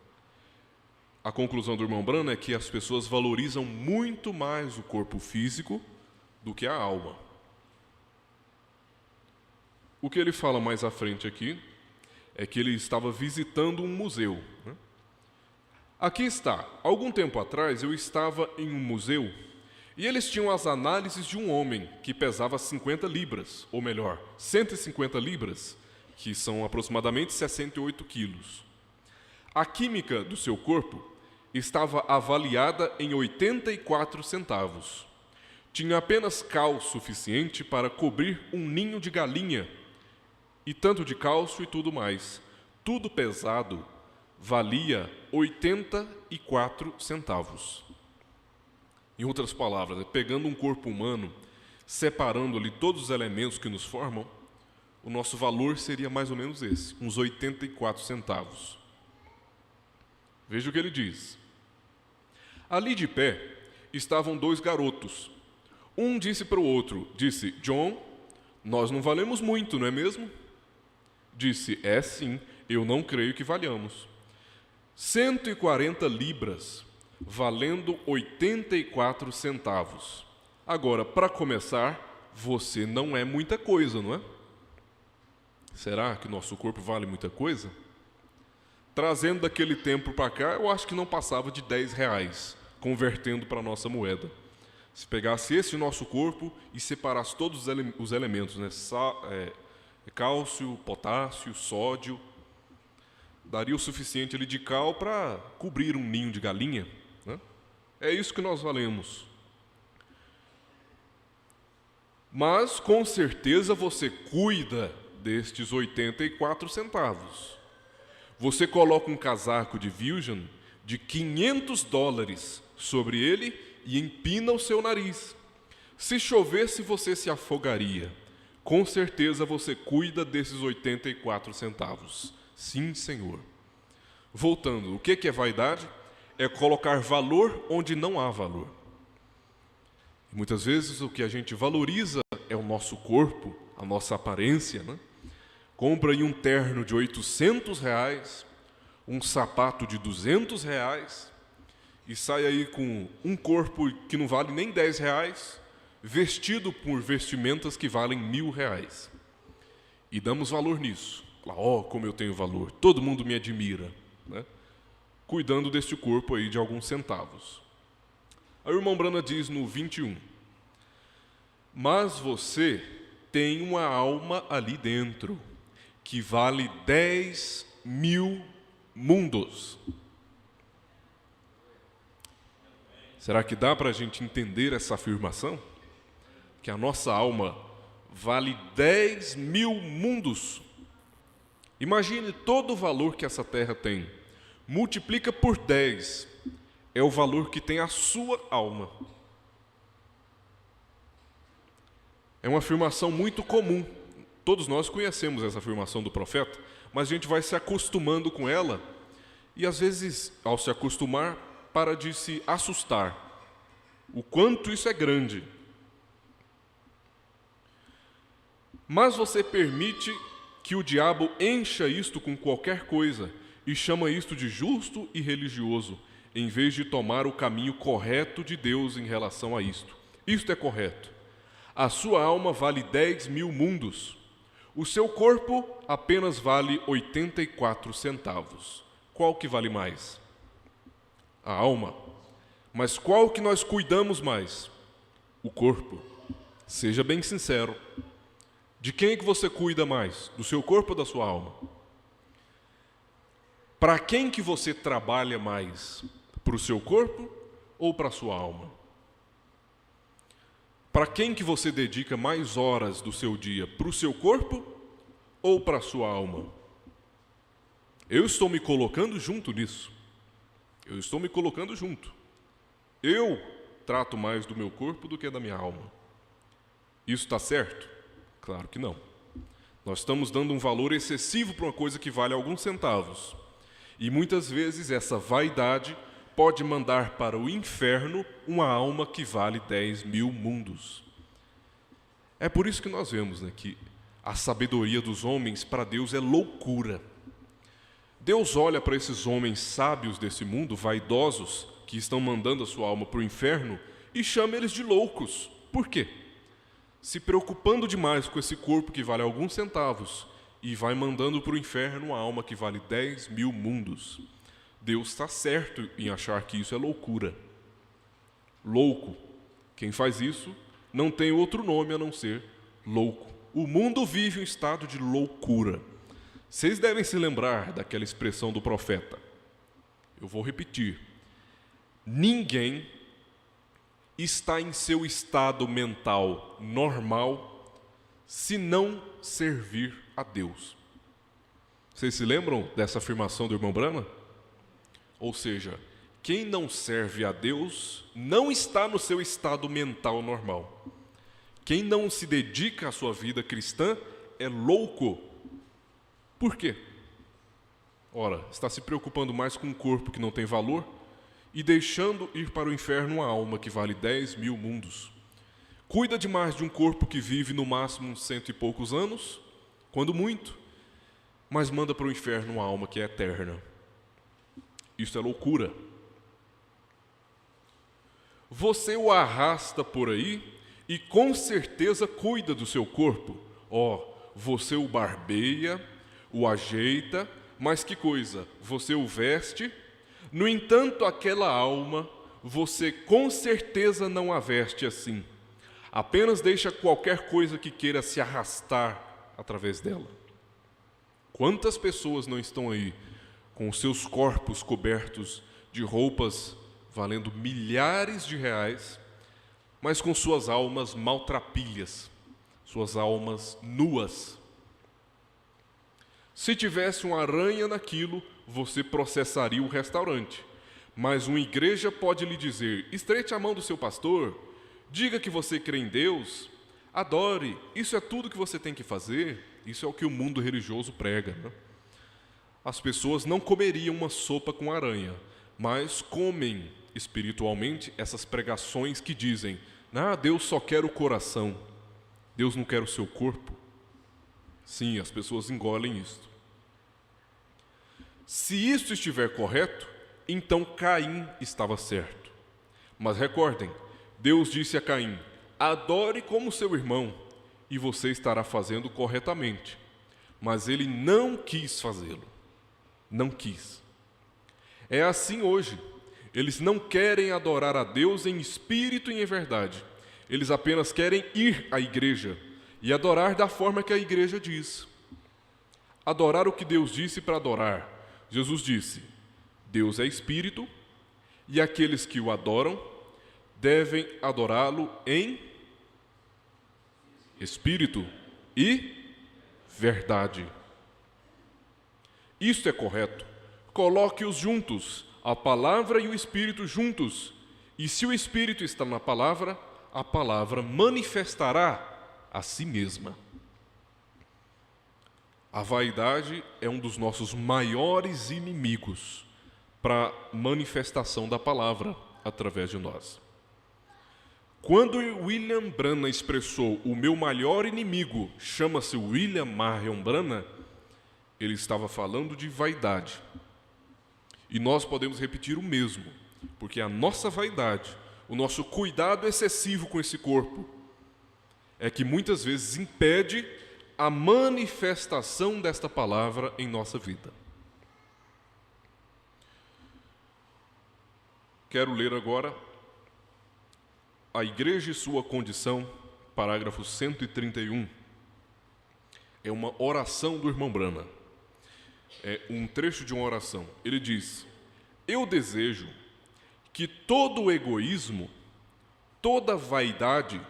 A conclusão do irmão Brana é que as pessoas valorizam muito mais o corpo físico do que a alma. O que ele fala mais à frente aqui é que ele estava visitando um museu, né? Aqui está. Algum tempo atrás eu estava em um museu e eles tinham as análises de um homem que pesava 50 libras, ou melhor, 150 libras, que são aproximadamente 68 quilos. A química do seu corpo estava avaliada em 84 centavos. Tinha apenas cal suficiente para cobrir um ninho de galinha, e tanto de cálcio e tudo mais. Tudo pesado valia 84 centavos. Em outras palavras, pegando um corpo humano, separando ali todos os elementos que nos formam, o nosso valor seria mais ou menos esse, uns 84 centavos. Veja o que ele diz. Ali de pé estavam 2 garotos. Um disse para o outro, disse, John, nós não valemos muito, não é mesmo? Disse, é sim, eu não creio que valhamos. 140 libras, valendo 84 centavos. Agora, para começar, você não é muita coisa, não é? Será que nosso corpo vale muita coisa? Trazendo daquele tempo para cá, eu acho que não passava de 10 reais, convertendo para a nossa moeda. Se pegasse esse nosso corpo e separasse todos os elementos, né? Cálcio, potássio, sódio, daria o suficiente ali de cal para cobrir um ninho de galinha, né? É isso que nós valemos. Mas, com certeza, você cuida destes 84 centavos. Você coloca um casaco de Vision de $500 sobre ele e empina o seu nariz. Se chovesse, você se afogaria. Com certeza você cuida desses 84 centavos. Sim, Senhor. Voltando, o que é vaidade? É colocar valor onde não há valor. Muitas vezes o que a gente valoriza é o nosso corpo, a nossa aparência, né? Compra aí um terno de 800 reais, um sapato de 200 reais e sai aí com um corpo que não vale nem 10 reais, vestido por vestimentas que valem 1.000 reais. E damos valor nisso. Como eu tenho valor, todo mundo me admira, né? Cuidando deste corpo aí de alguns centavos. Aí o irmão Brana diz no 21, mas você tem uma alma ali dentro, que vale 10.000 mundos. Será que dá para a gente entender essa afirmação? Que a nossa alma vale 10.000 mundos. Imagine todo o valor que essa terra tem. Multiplica por 10. É o valor que tem a sua alma. É uma afirmação muito comum. Todos nós conhecemos essa afirmação do profeta, mas a gente vai se acostumando com ela e, às vezes, ao se acostumar, para de se assustar. O quanto isso é grande. Mas você permite que o diabo encha isto com qualquer coisa e chama isto de justo e religioso, em vez de tomar o caminho correto de Deus em relação a isto. Isto é correto. A sua alma vale 10.000 mundos. O seu corpo apenas vale 84 centavos. Qual que vale mais? A alma. Mas qual que nós cuidamos mais? O corpo. Seja bem sincero. De quem é que você cuida mais? Do seu corpo ou da sua alma? Para quem que você trabalha mais? Para o seu corpo ou para a sua alma? Para quem que você dedica mais horas do seu dia? Para o seu corpo ou para a sua alma? Eu estou me colocando junto nisso. Eu estou me colocando junto. Eu trato mais do meu corpo do que da minha alma. Isso está certo? Claro que não. Nós estamos dando um valor excessivo para uma coisa que vale alguns centavos. E muitas vezes essa vaidade pode mandar para o inferno uma alma que vale 10.000 mundos. É por isso que nós vemos, né, que a sabedoria dos homens para Deus é loucura. Deus olha para esses homens sábios desse mundo, vaidosos, que estão mandando a sua alma para o inferno, e chama eles de loucos. Por quê? Se preocupando demais com esse corpo que vale alguns centavos e vai mandando para o inferno uma alma que vale 10.000 mundos. Deus está certo em achar que isso é loucura. Louco. Quem faz isso não tem outro nome a não ser louco. O mundo vive um estado de loucura. Vocês devem se lembrar daquela expressão do profeta. Eu vou repetir. Ninguém está em seu estado mental normal se não servir a Deus. Vocês se lembram dessa afirmação do irmão Brana? Ou seja, quem não serve a Deus não está no seu estado mental normal. Quem não se dedica à sua vida cristã é louco. Por quê? Ora, está se preocupando mais com um corpo que não tem valor e deixando ir para o inferno uma alma que vale 10.000 mundos. Cuida demais de um corpo que vive no máximo uns 100 e poucos anos, quando muito, mas manda para o inferno uma alma que é eterna. Isso é loucura. Você o arrasta por aí e com certeza cuida do seu corpo. Você o barbeia, o ajeita, mas que coisa, você o veste. No entanto, aquela alma, você com certeza não a veste assim. Apenas deixa qualquer coisa que queira se arrastar através dela. Quantas pessoas não estão aí com os seus corpos cobertos de roupas valendo milhares de reais, mas com suas almas maltrapilhas, suas almas nuas. Se tivesse uma aranha naquilo, você processaria o restaurante. Mas uma igreja pode lhe dizer: estreite a mão do seu pastor, diga que você crê em Deus, adore, isso é tudo que você tem que fazer. Isso é o que o mundo religioso prega, né? As pessoas não comeriam uma sopa com aranha, mas comem espiritualmente essas pregações que dizem: Deus só quer o coração, Deus não quer o seu corpo. Sim, as pessoas engolem isto. Se isso estiver correto, então Caim estava certo. Mas recordem, Deus disse a Caim: adore como seu irmão, e você estará fazendo corretamente. Mas ele não quis fazê-lo. Não quis. É assim hoje. Eles não querem adorar a Deus em espírito e em verdade. Eles apenas querem ir à igreja e adorar da forma que a igreja diz. Adorar o que Deus disse para adorar. Jesus disse: Deus é espírito, e aqueles que o adoram devem adorá-lo em espírito e verdade. Isto é correto. Coloque-os juntos, a palavra e o espírito juntos. E se o espírito está na palavra, a palavra manifestará a si mesma. A vaidade é um dos nossos maiores inimigos para a manifestação da palavra através de nós. Quando William Branham expressou: o meu maior inimigo chama-se William Marion Branham, ele estava falando de vaidade. E nós podemos repetir o mesmo, porque a nossa vaidade, o nosso cuidado excessivo com esse corpo, é que muitas vezes impede a manifestação desta palavra em nossa vida. Quero ler agora A Igreja e Sua Condição, parágrafo 131. É uma oração do irmão Branham. É um trecho de uma oração. Ele diz: eu desejo que todo o egoísmo, toda vaidade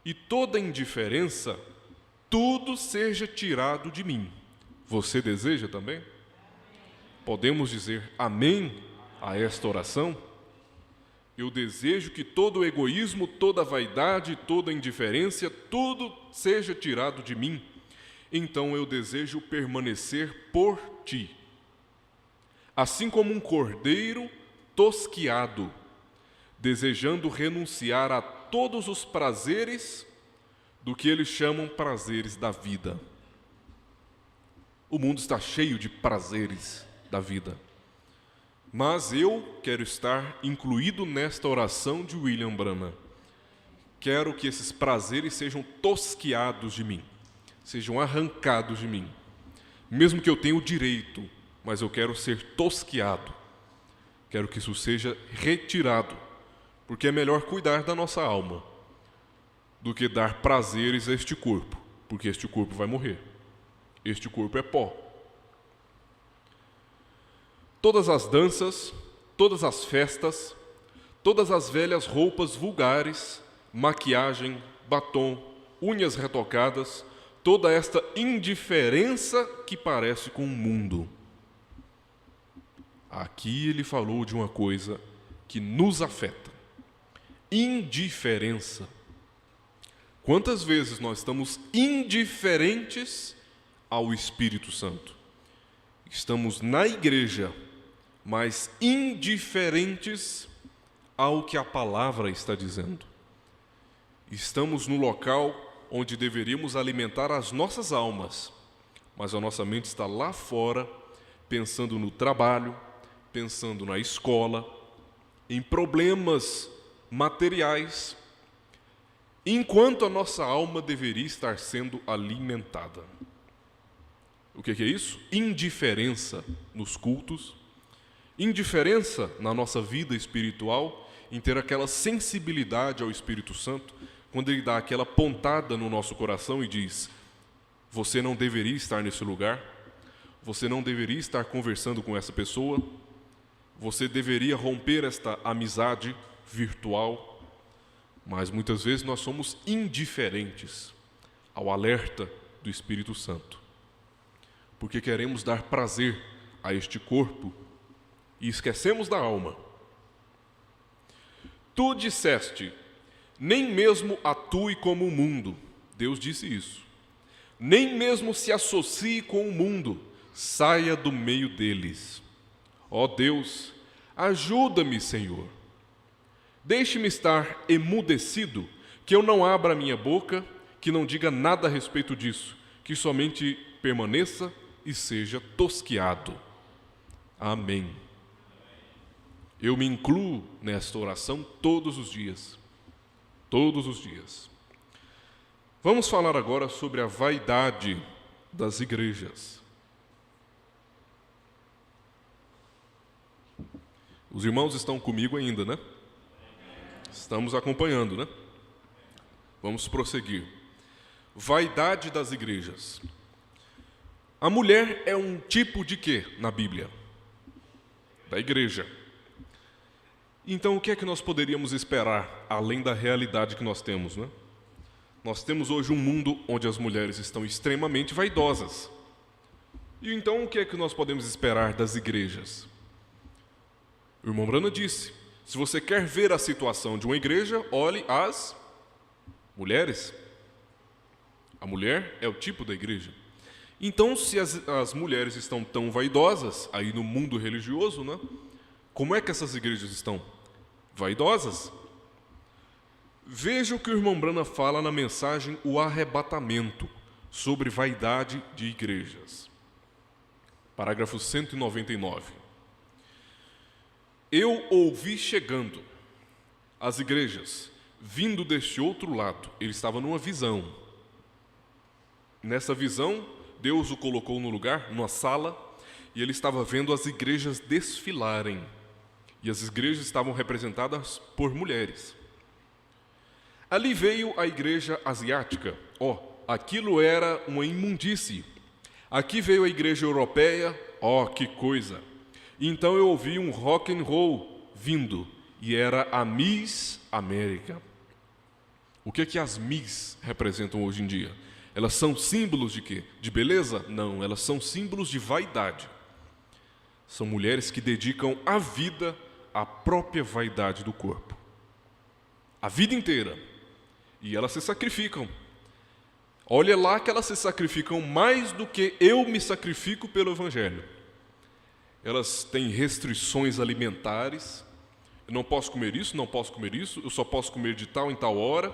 e toda indiferença, tudo seja tirado de mim. Você deseja também? Podemos dizer amém a esta oração? Eu desejo que todo o egoísmo, toda vaidade, toda indiferença, tudo seja tirado de mim. Então eu desejo permanecer por ti. Assim como um cordeiro tosquiado, desejando renunciar a todos os prazeres do que eles chamam prazeres da vida. O mundo está cheio de prazeres da vida. Mas eu quero estar incluído nesta oração de William Branham. Quero que esses prazeres sejam tosquiados de mim, sejam arrancados de mim. Mesmo que eu tenha o direito, mas eu quero ser tosquiado. Quero que isso seja retirado, porque é melhor cuidar da nossa alma do que dar prazeres a este corpo, porque este corpo vai morrer. Este corpo é pó. Todas as danças, todas as festas, todas as velhas roupas vulgares, maquiagem, batom, unhas retocadas, toda esta indiferença que parece com o mundo. Aqui ele falou de uma coisa que nos afeta. Indiferença. Quantas vezes nós estamos indiferentes ao Espírito Santo? Estamos na igreja, mas indiferentes ao que a palavra está dizendo. Estamos no local onde deveríamos alimentar as nossas almas, mas a nossa mente está lá fora, pensando no trabalho, pensando na escola, em problemas materiais, enquanto a nossa alma deveria estar sendo alimentada. O que é isso? Indiferença nos cultos, indiferença na nossa vida espiritual, em ter aquela sensibilidade ao Espírito Santo, quando Ele dá aquela pontada no nosso coração e diz: você não deveria estar nesse lugar, você não deveria estar conversando com essa pessoa, você deveria romper esta amizade virtual. Mas muitas vezes nós somos indiferentes ao alerta do Espírito Santo, porque queremos dar prazer a este corpo e esquecemos da alma. Tu disseste: nem mesmo atue como o mundo. Deus disse isso. Nem mesmo se associe com o mundo, saia do meio deles. Ó Deus, ajuda-me, Senhor. Deixe-me estar emudecido, que eu não abra a minha boca, que não diga nada a respeito disso, que somente permaneça e seja tosquiado. Amém. Eu me incluo nesta oração todos os dias. Todos os dias. Vamos falar agora sobre a vaidade das igrejas. Os irmãos estão comigo ainda, né? Estamos acompanhando, né? Vamos prosseguir. Vaidade das igrejas. A mulher é um tipo de quê na Bíblia? Da igreja. Então, o que é que nós poderíamos esperar, além da realidade que nós temos, né? Nós temos hoje um mundo onde as mulheres estão extremamente vaidosas. E então, o que é que nós podemos esperar das igrejas? O irmão Brana disse: se você quer ver a situação de uma igreja, olhe as mulheres. A mulher é o tipo da igreja. Então, se as mulheres estão tão vaidosas, aí no mundo religioso, né? Como é que essas igrejas estão? Vaidosas. Veja o que o irmão Brana fala na mensagem O Arrebatamento, sobre vaidade de igrejas. Parágrafo 199. Eu ouvi chegando as igrejas, vindo deste outro lado. Ele estava numa visão. Nessa visão, Deus o colocou no lugar, numa sala, e ele estava vendo as igrejas desfilarem. E as igrejas estavam representadas por mulheres. Ali veio a igreja asiática. Aquilo era uma imundície. Aqui veio a igreja europeia. Que coisa! Então eu ouvi um rock and roll vindo, e era a Miss América. O que é que as Miss representam hoje em dia? Elas são símbolos de quê? De beleza? Não, elas são símbolos de vaidade. São mulheres que dedicam a vida à própria vaidade do corpo. A vida inteira. E elas se sacrificam. Olha lá que elas se sacrificam mais do que eu me sacrifico pelo Evangelho. Elas têm restrições alimentares. Eu não posso comer isso, não posso comer isso, eu só posso comer de tal em tal hora.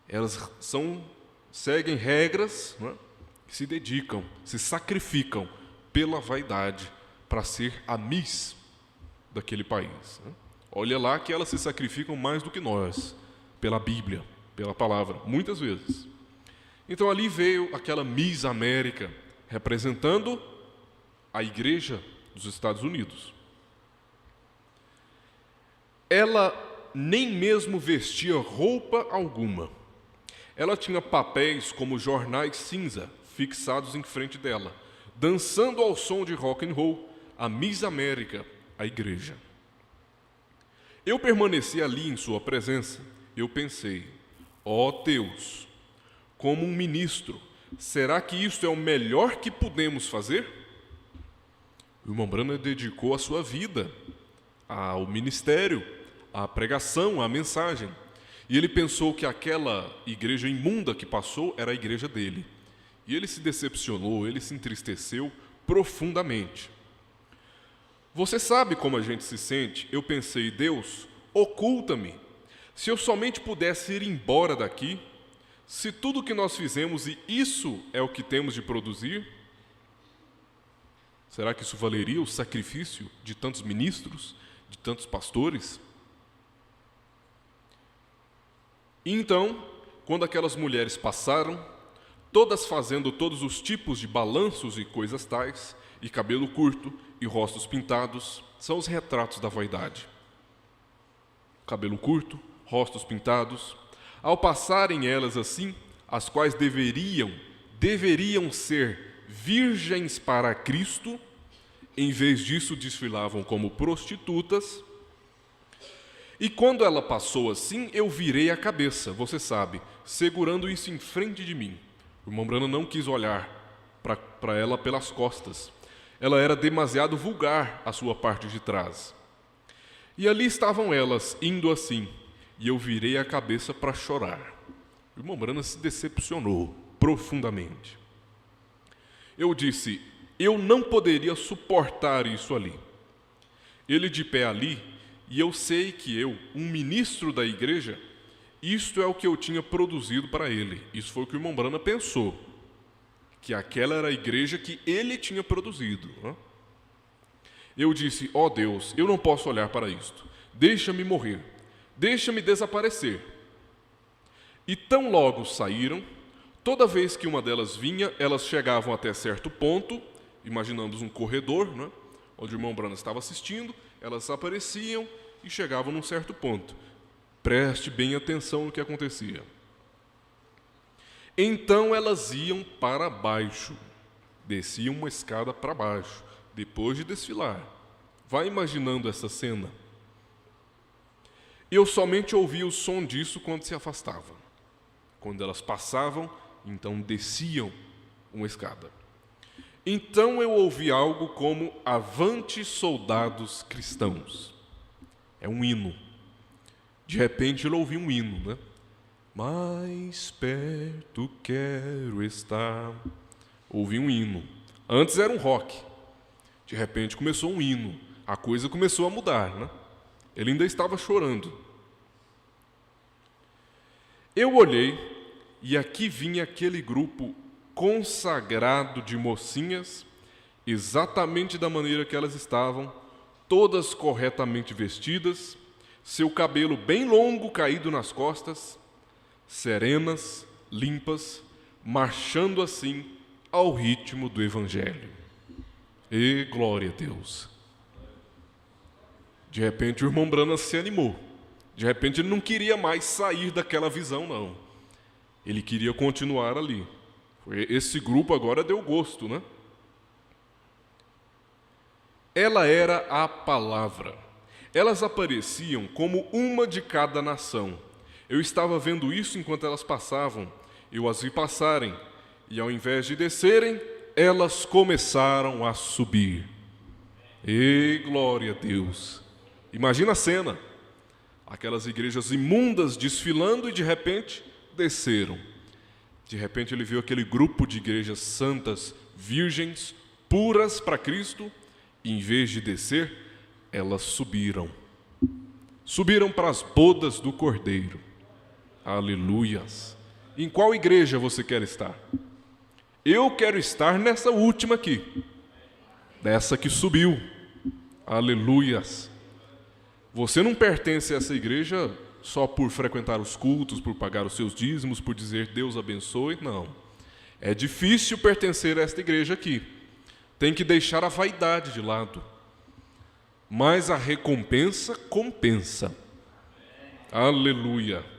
Elas seguem regras, não é? Que se dedicam, se sacrificam pela vaidade para ser a Miss daquele país. Né? Olha lá que elas se sacrificam mais do que nós, pela Bíblia, pela palavra, muitas vezes. Então ali veio aquela Miss América, representando a igreja dos Estados Unidos. Ela nem mesmo vestia roupa alguma. Ela tinha papéis como jornais cinza fixados em frente dela, dançando ao som de rock and roll, a Miss América, a igreja. Eu permaneci ali em sua presença. Eu pensei: Deus, como um ministro, será que isto é o melhor que podemos fazer? O irmão Brana dedicou a sua vida ao ministério, à pregação, à mensagem. E ele pensou que aquela igreja imunda que passou era a igreja dele. E ele se decepcionou, ele se entristeceu profundamente. Você sabe como a gente se sente? Eu pensei, Deus, oculta-me. Se eu somente pudesse ir embora daqui, se tudo que nós fizemos e isso é o que temos de produzir, será que isso valeria o sacrifício de tantos ministros, de tantos pastores? E então, quando aquelas mulheres passaram, todas fazendo todos os tipos de balanços e coisas tais, e cabelo curto, e rostos pintados, são os retratos da vaidade. Cabelo curto, rostos pintados. Ao passarem elas assim, as quais deveriam ser virgens para Cristo, em vez disso desfilavam como prostitutas. E quando ela passou assim, eu virei a cabeça, você sabe, segurando isso em frente de mim. O irmão Branham não quis olhar para ela pelas costas. Ela era demasiado vulgar, a sua parte de trás. E ali estavam elas, indo assim, e eu virei a cabeça para chorar. O irmão Branham se decepcionou profundamente. Eu disse, eu não poderia suportar isso ali. Ele de pé ali, e eu sei que eu, um ministro da igreja, isto é o que eu tinha produzido para ele. Isso foi o que o irmão Branham pensou, que aquela era a igreja que ele tinha produzido. Eu disse, ó Deus, eu não posso olhar para isto. Deixa-me morrer. Deixa-me desaparecer. E tão logo saíram, toda vez que uma delas vinha, elas chegavam até certo ponto, imaginamos um corredor, onde o irmão Branham estava assistindo, elas apareciam e chegavam num certo ponto. Preste bem atenção no que acontecia. Então elas iam para baixo, desciam uma escada para baixo, depois de desfilar. Vai imaginando essa cena. Eu somente ouvia o som disso quando se afastavam. Quando elas passavam, então desciam uma escada. Então eu ouvi algo como avante soldados cristãos. É um hino. De repente eu ouvi um hino, Mais perto quero estar. Ouvi um hino. Antes era um rock. De repente começou um hino. A coisa começou a mudar, Ele ainda estava chorando. Eu olhei e aqui vinha aquele grupo consagrado de mocinhas, exatamente da maneira que elas estavam, todas corretamente vestidas, seu cabelo bem longo caído nas costas, serenas, limpas, marchando assim ao ritmo do Evangelho. E glória a Deus! De repente o irmão Branham se animou. De repente ele não queria mais sair daquela visão, não. Ele queria continuar ali. Esse grupo agora deu gosto, Ela era a palavra. Elas apareciam como uma de cada nação. Eu estava vendo isso enquanto elas passavam. Eu as vi passarem. E ao invés de descerem, elas começaram a subir. E glória a Deus! Imagina a cena. Aquelas igrejas imundas desfilando e de repente desceram. De repente ele viu aquele grupo de igrejas santas, virgens, puras para Cristo. E em vez de descer, elas subiram. Subiram para as bodas do Cordeiro. Aleluias! Em qual igreja você quer estar? Eu quero estar nessa última aqui. Dessa que subiu. Aleluias! Você não pertence a essa igreja só por frequentar os cultos, por pagar os seus dízimos, por dizer Deus abençoe, não. É difícil pertencer a esta igreja aqui. Tem que deixar a vaidade de lado. Mas a recompensa compensa. Aleluia!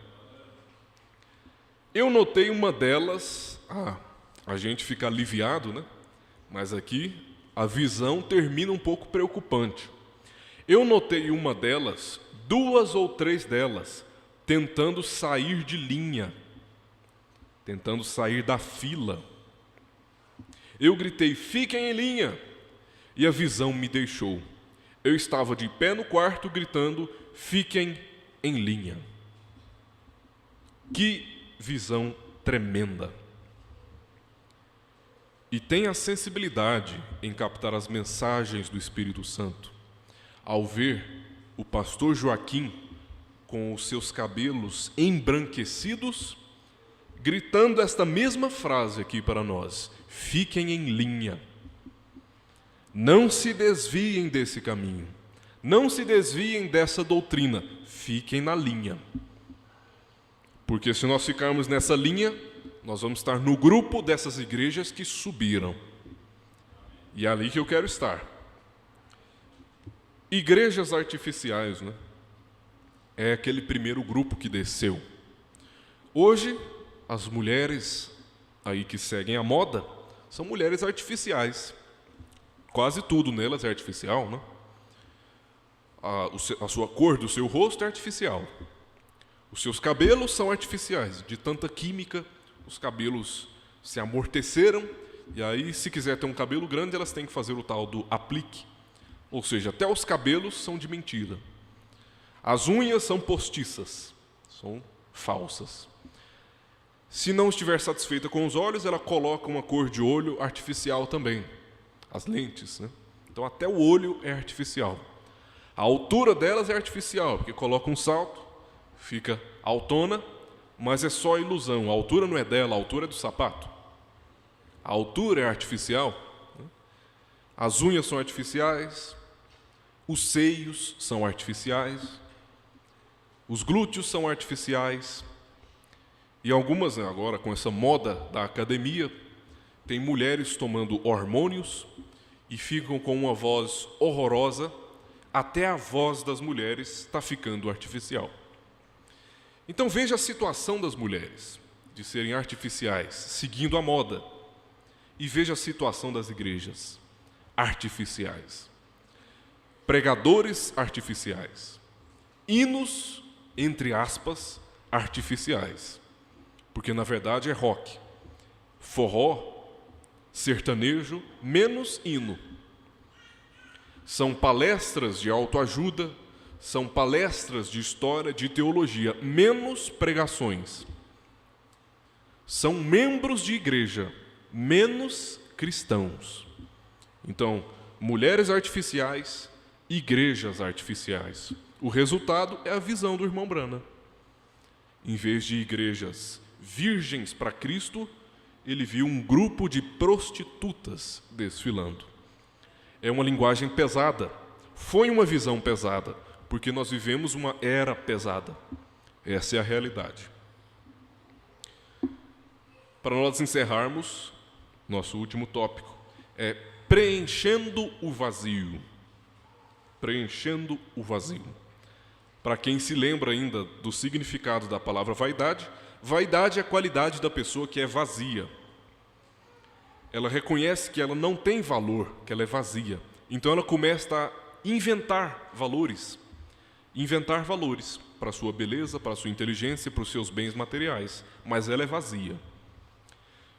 Eu notei uma delas, a gente fica aliviado, Mas aqui a visão termina um pouco preocupante. Eu notei uma delas, 2 ou 3 delas, tentando sair de linha, tentando sair da fila. Eu gritei, fiquem em linha, e a visão me deixou. Eu estava de pé no quarto gritando, fiquem em linha. Que visão tremenda! E tenha sensibilidade em captar as mensagens do Espírito Santo. ao ver o pastor Joaquim com os seus cabelos embranquecidos, gritando esta mesma frase aqui para nós: fiquem em linha. Não se desviem desse caminho. Não se desviem dessa doutrina. Fiquem na linha. Porque se nós ficarmos nessa linha, nós vamos estar no grupo dessas igrejas que subiram. E é ali que eu quero estar. Igrejas artificiais, né? É aquele primeiro grupo que desceu. Hoje, as mulheres aí que seguem a moda são mulheres artificiais. Quase tudo nelas é artificial, né? A sua cor do seu rosto é artificial. Os seus cabelos são artificiais. De tanta química, os cabelos se amorteceram. E aí, se quiser ter um cabelo grande, elas têm que fazer o tal do aplique. Ou seja, até os cabelos são de mentira. As unhas são postiças, são falsas. Se não estiver satisfeita com os olhos, ela coloca uma cor de olho artificial também. As lentes, né? Então até o olho é artificial. A altura delas é artificial, porque coloca um salto, fica altona, mas é só ilusão. A altura não é dela, a altura é do sapato. A altura é artificial. Né? As unhas são artificiais, os seios são artificiais, os glúteos são artificiais. E algumas, agora com essa moda da academia, tem mulheres tomando hormônios e ficam com uma voz horrorosa, até a voz das mulheres está ficando artificial. Então veja a situação das mulheres, de serem artificiais, seguindo a moda. E veja a situação das igrejas, artificiais. Pregadores artificiais. Hinos, entre aspas, artificiais. Porque na verdade é rock, forró, sertanejo, menos hino. São palestras de autoajuda, são palestras de história, de teologia, menos pregações. São membros de igreja, menos cristãos. Então, mulheres artificiais, igrejas artificiais. O resultado é a visão do irmão Brana. Em vez de igrejas virgens para Cristo, ele viu um grupo de prostitutas desfilando. É uma linguagem pesada. Foi uma visão pesada, porque nós vivemos uma era pesada. Essa é a realidade. Para nós encerrarmos, nosso último tópico é preenchendo o vazio. Preenchendo o vazio. Para quem se lembra ainda do significado da palavra vaidade, vaidade é a qualidade da pessoa que é vazia. Ela reconhece que ela não tem valor, que ela é vazia. Então ela começa a inventar valores. Inventar valores para a sua beleza, para a sua inteligência, para os seus bens materiais. Mas ela é vazia.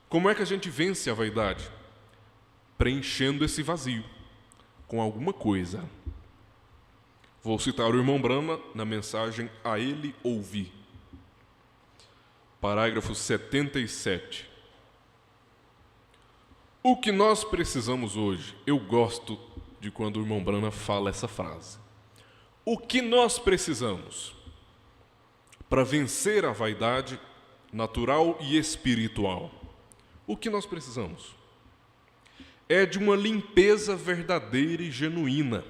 Como é que a gente vence a vaidade? Preenchendo esse vazio com alguma coisa. Vou citar o irmão Brana na mensagem A Ele Ouvi. Parágrafo 77. O que nós precisamos hoje, eu gosto de quando o irmão Brana fala essa frase. O que nós precisamos para vencer a vaidade natural e espiritual? O que nós precisamos? É de uma limpeza verdadeira e genuína.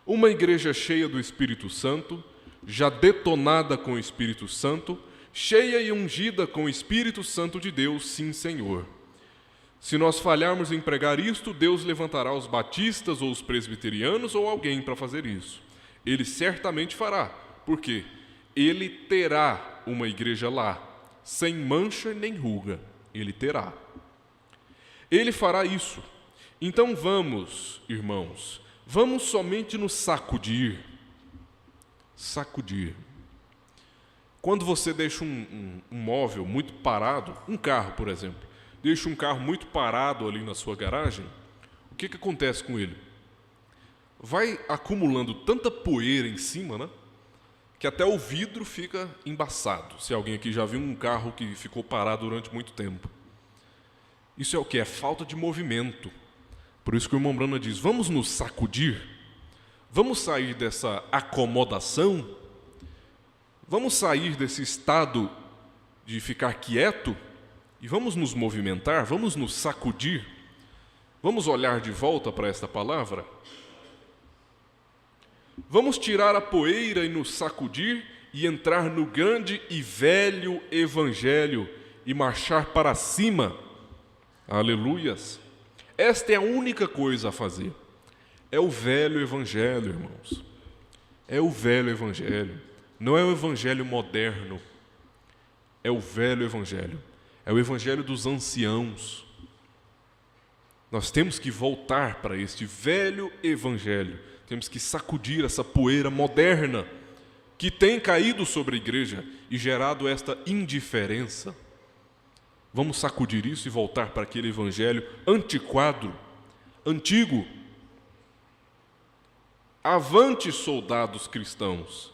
Uma igreja cheia do Espírito Santo, já detonada com o Espírito Santo, cheia e ungida com o Espírito Santo de Deus, sim, Senhor. Se nós falharmos em pregar isto, Deus levantará os batistas ou os presbiterianos ou alguém para fazer isso. Ele certamente fará, porque ele terá uma igreja lá, sem mancha nem ruga. Ele terá. Ele fará isso. Então vamos, irmãos, vamos somente nos sacudir. Sacudir. Quando você deixa um móvel muito parado, um carro, por exemplo, deixa um carro muito parado ali na sua garagem, o que acontece com ele? Vai acumulando tanta poeira em cima, né, que até o vidro fica embaçado. Se alguém aqui já viu um carro que ficou parado durante muito tempo. Isso é o quê? É falta de movimento. Por isso que o irmão Brana diz, vamos nos sacudir, Vamos sair dessa acomodação? Vamos sair desse estado de ficar quieto e vamos nos movimentar, vamos nos sacudir, vamos olhar de volta para esta palavra? Vamos tirar a poeira e nos sacudir e entrar no grande e velho Evangelho e marchar para cima. Aleluias! Esta é a única coisa a fazer. É o velho Evangelho, irmãos. É o velho Evangelho. Não é o Evangelho moderno. É o velho Evangelho. É o Evangelho dos anciãos. Nós temos que voltar para este velho Evangelho. Temos que sacudir essa poeira moderna que tem caído sobre a igreja e gerado esta indiferença. Vamos sacudir isso e voltar para aquele Evangelho antiquado, antigo. Avante, soldados cristãos,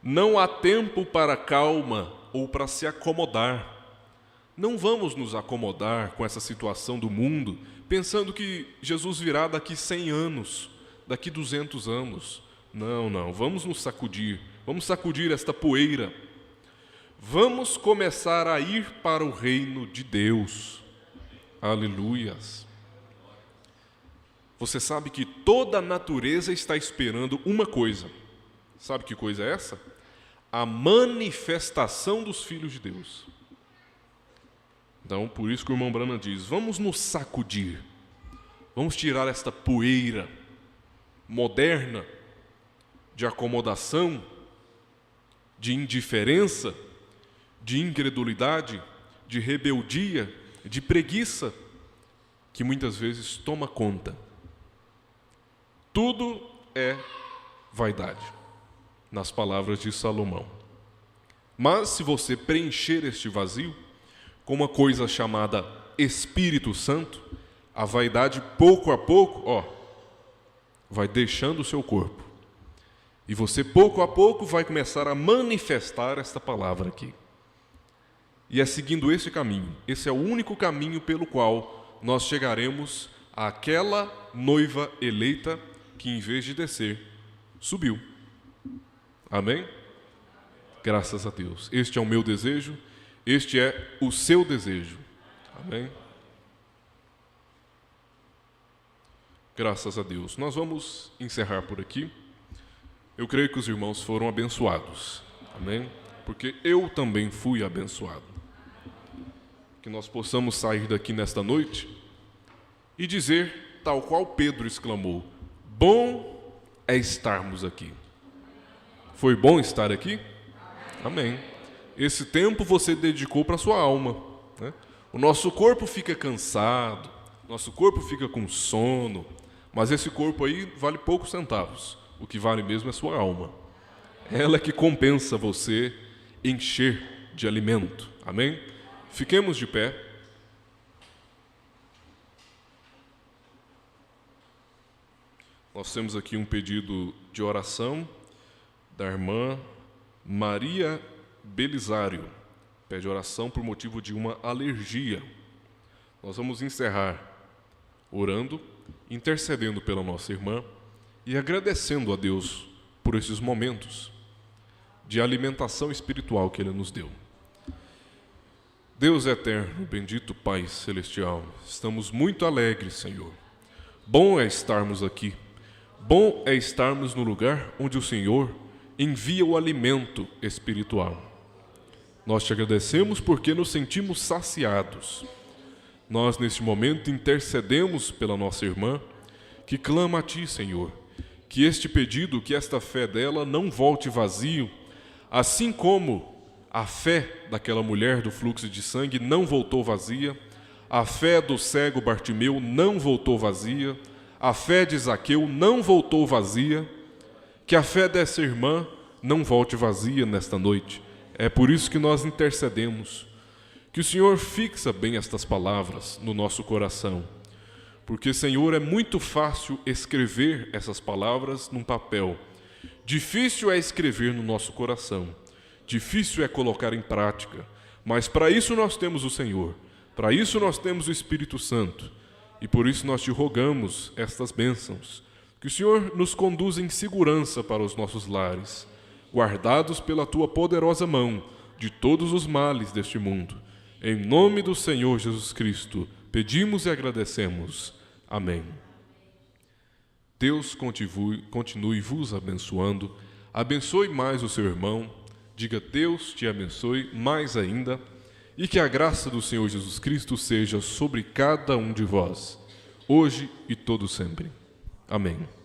não há tempo para calma ou para se acomodar. Não vamos nos acomodar com essa situação do mundo, pensando que Jesus virá daqui 100 anos, daqui 200 anos. Não, vamos nos sacudir, vamos sacudir esta poeira. Vamos começar a ir para o reino de Deus. Aleluias! Você sabe que toda a natureza está esperando uma coisa. Sabe que coisa é essa? A manifestação dos filhos de Deus. Então, por isso que o irmão Branham diz, vamos nos sacudir. Vamos tirar esta poeira moderna de acomodação, de indiferença, de incredulidade, de rebeldia, de preguiça, que muitas vezes toma conta. Tudo é vaidade, nas palavras de Salomão. Mas se você preencher este vazio com uma coisa chamada Espírito Santo, a vaidade pouco a pouco, vai deixando o seu corpo. E você pouco a pouco vai começar a manifestar esta palavra aqui. E é seguindo esse caminho, esse é o único caminho pelo qual nós chegaremos àquela noiva eleita que em vez de descer, subiu. Amém? Graças a Deus. Este é o meu desejo, este é o seu desejo. Amém? Graças a Deus. Nós vamos encerrar por aqui. Eu creio que os irmãos foram abençoados. Amém? Porque eu também fui abençoado. Que nós possamos sair daqui nesta noite e dizer, tal qual Pedro exclamou, bom é estarmos aqui. Foi bom estar aqui? Amém. Esse tempo você dedicou para a sua alma, né? O nosso corpo fica cansado, nosso corpo fica com sono, mas esse corpo aí vale poucos centavos. O que vale mesmo é a sua alma. Ela é que compensa você encher de alimento. Amém? Fiquemos de pé. Nós temos aqui um pedido de oração da irmã Maria Belisário. Pede oração por motivo de uma alergia. Nós vamos encerrar orando, intercedendo pela nossa irmã e agradecendo a Deus por esses momentos de alimentação espiritual que Ele nos deu. Deus eterno, bendito Pai celestial, estamos muito alegres, Senhor. Bom é estarmos aqui. Bom é estarmos no lugar onde o Senhor envia o alimento espiritual. Nós te agradecemos porque nos sentimos saciados. Nós, neste momento, intercedemos pela nossa irmã, que clama a Ti, Senhor, que este pedido, que esta fé dela não volte vazio, assim como a fé daquela mulher do fluxo de sangue não voltou vazia, a fé do cego Bartimeu não voltou vazia, a fé de Zaqueu não voltou vazia, que a fé dessa irmã não volte vazia nesta noite. É por isso que nós intercedemos. Que o Senhor fixa bem estas palavras no nosso coração. Porque, Senhor, é muito fácil escrever essas palavras num papel. Difícil é escrever no nosso coração. Difícil é colocar em prática. Mas para isso nós temos o Senhor. Para isso nós temos o Espírito Santo. E por isso nós te rogamos estas bênçãos. Que o Senhor nos conduza em segurança para os nossos lares, guardados pela tua poderosa mão de todos os males deste mundo. Em nome do Senhor Jesus Cristo, pedimos e agradecemos. Amém. Deus continue vos abençoando. Abençoe mais o seu irmão. Diga: Deus te abençoe mais ainda. E que a graça do Senhor Jesus Cristo seja sobre cada um de vós, hoje e todo sempre. Amém.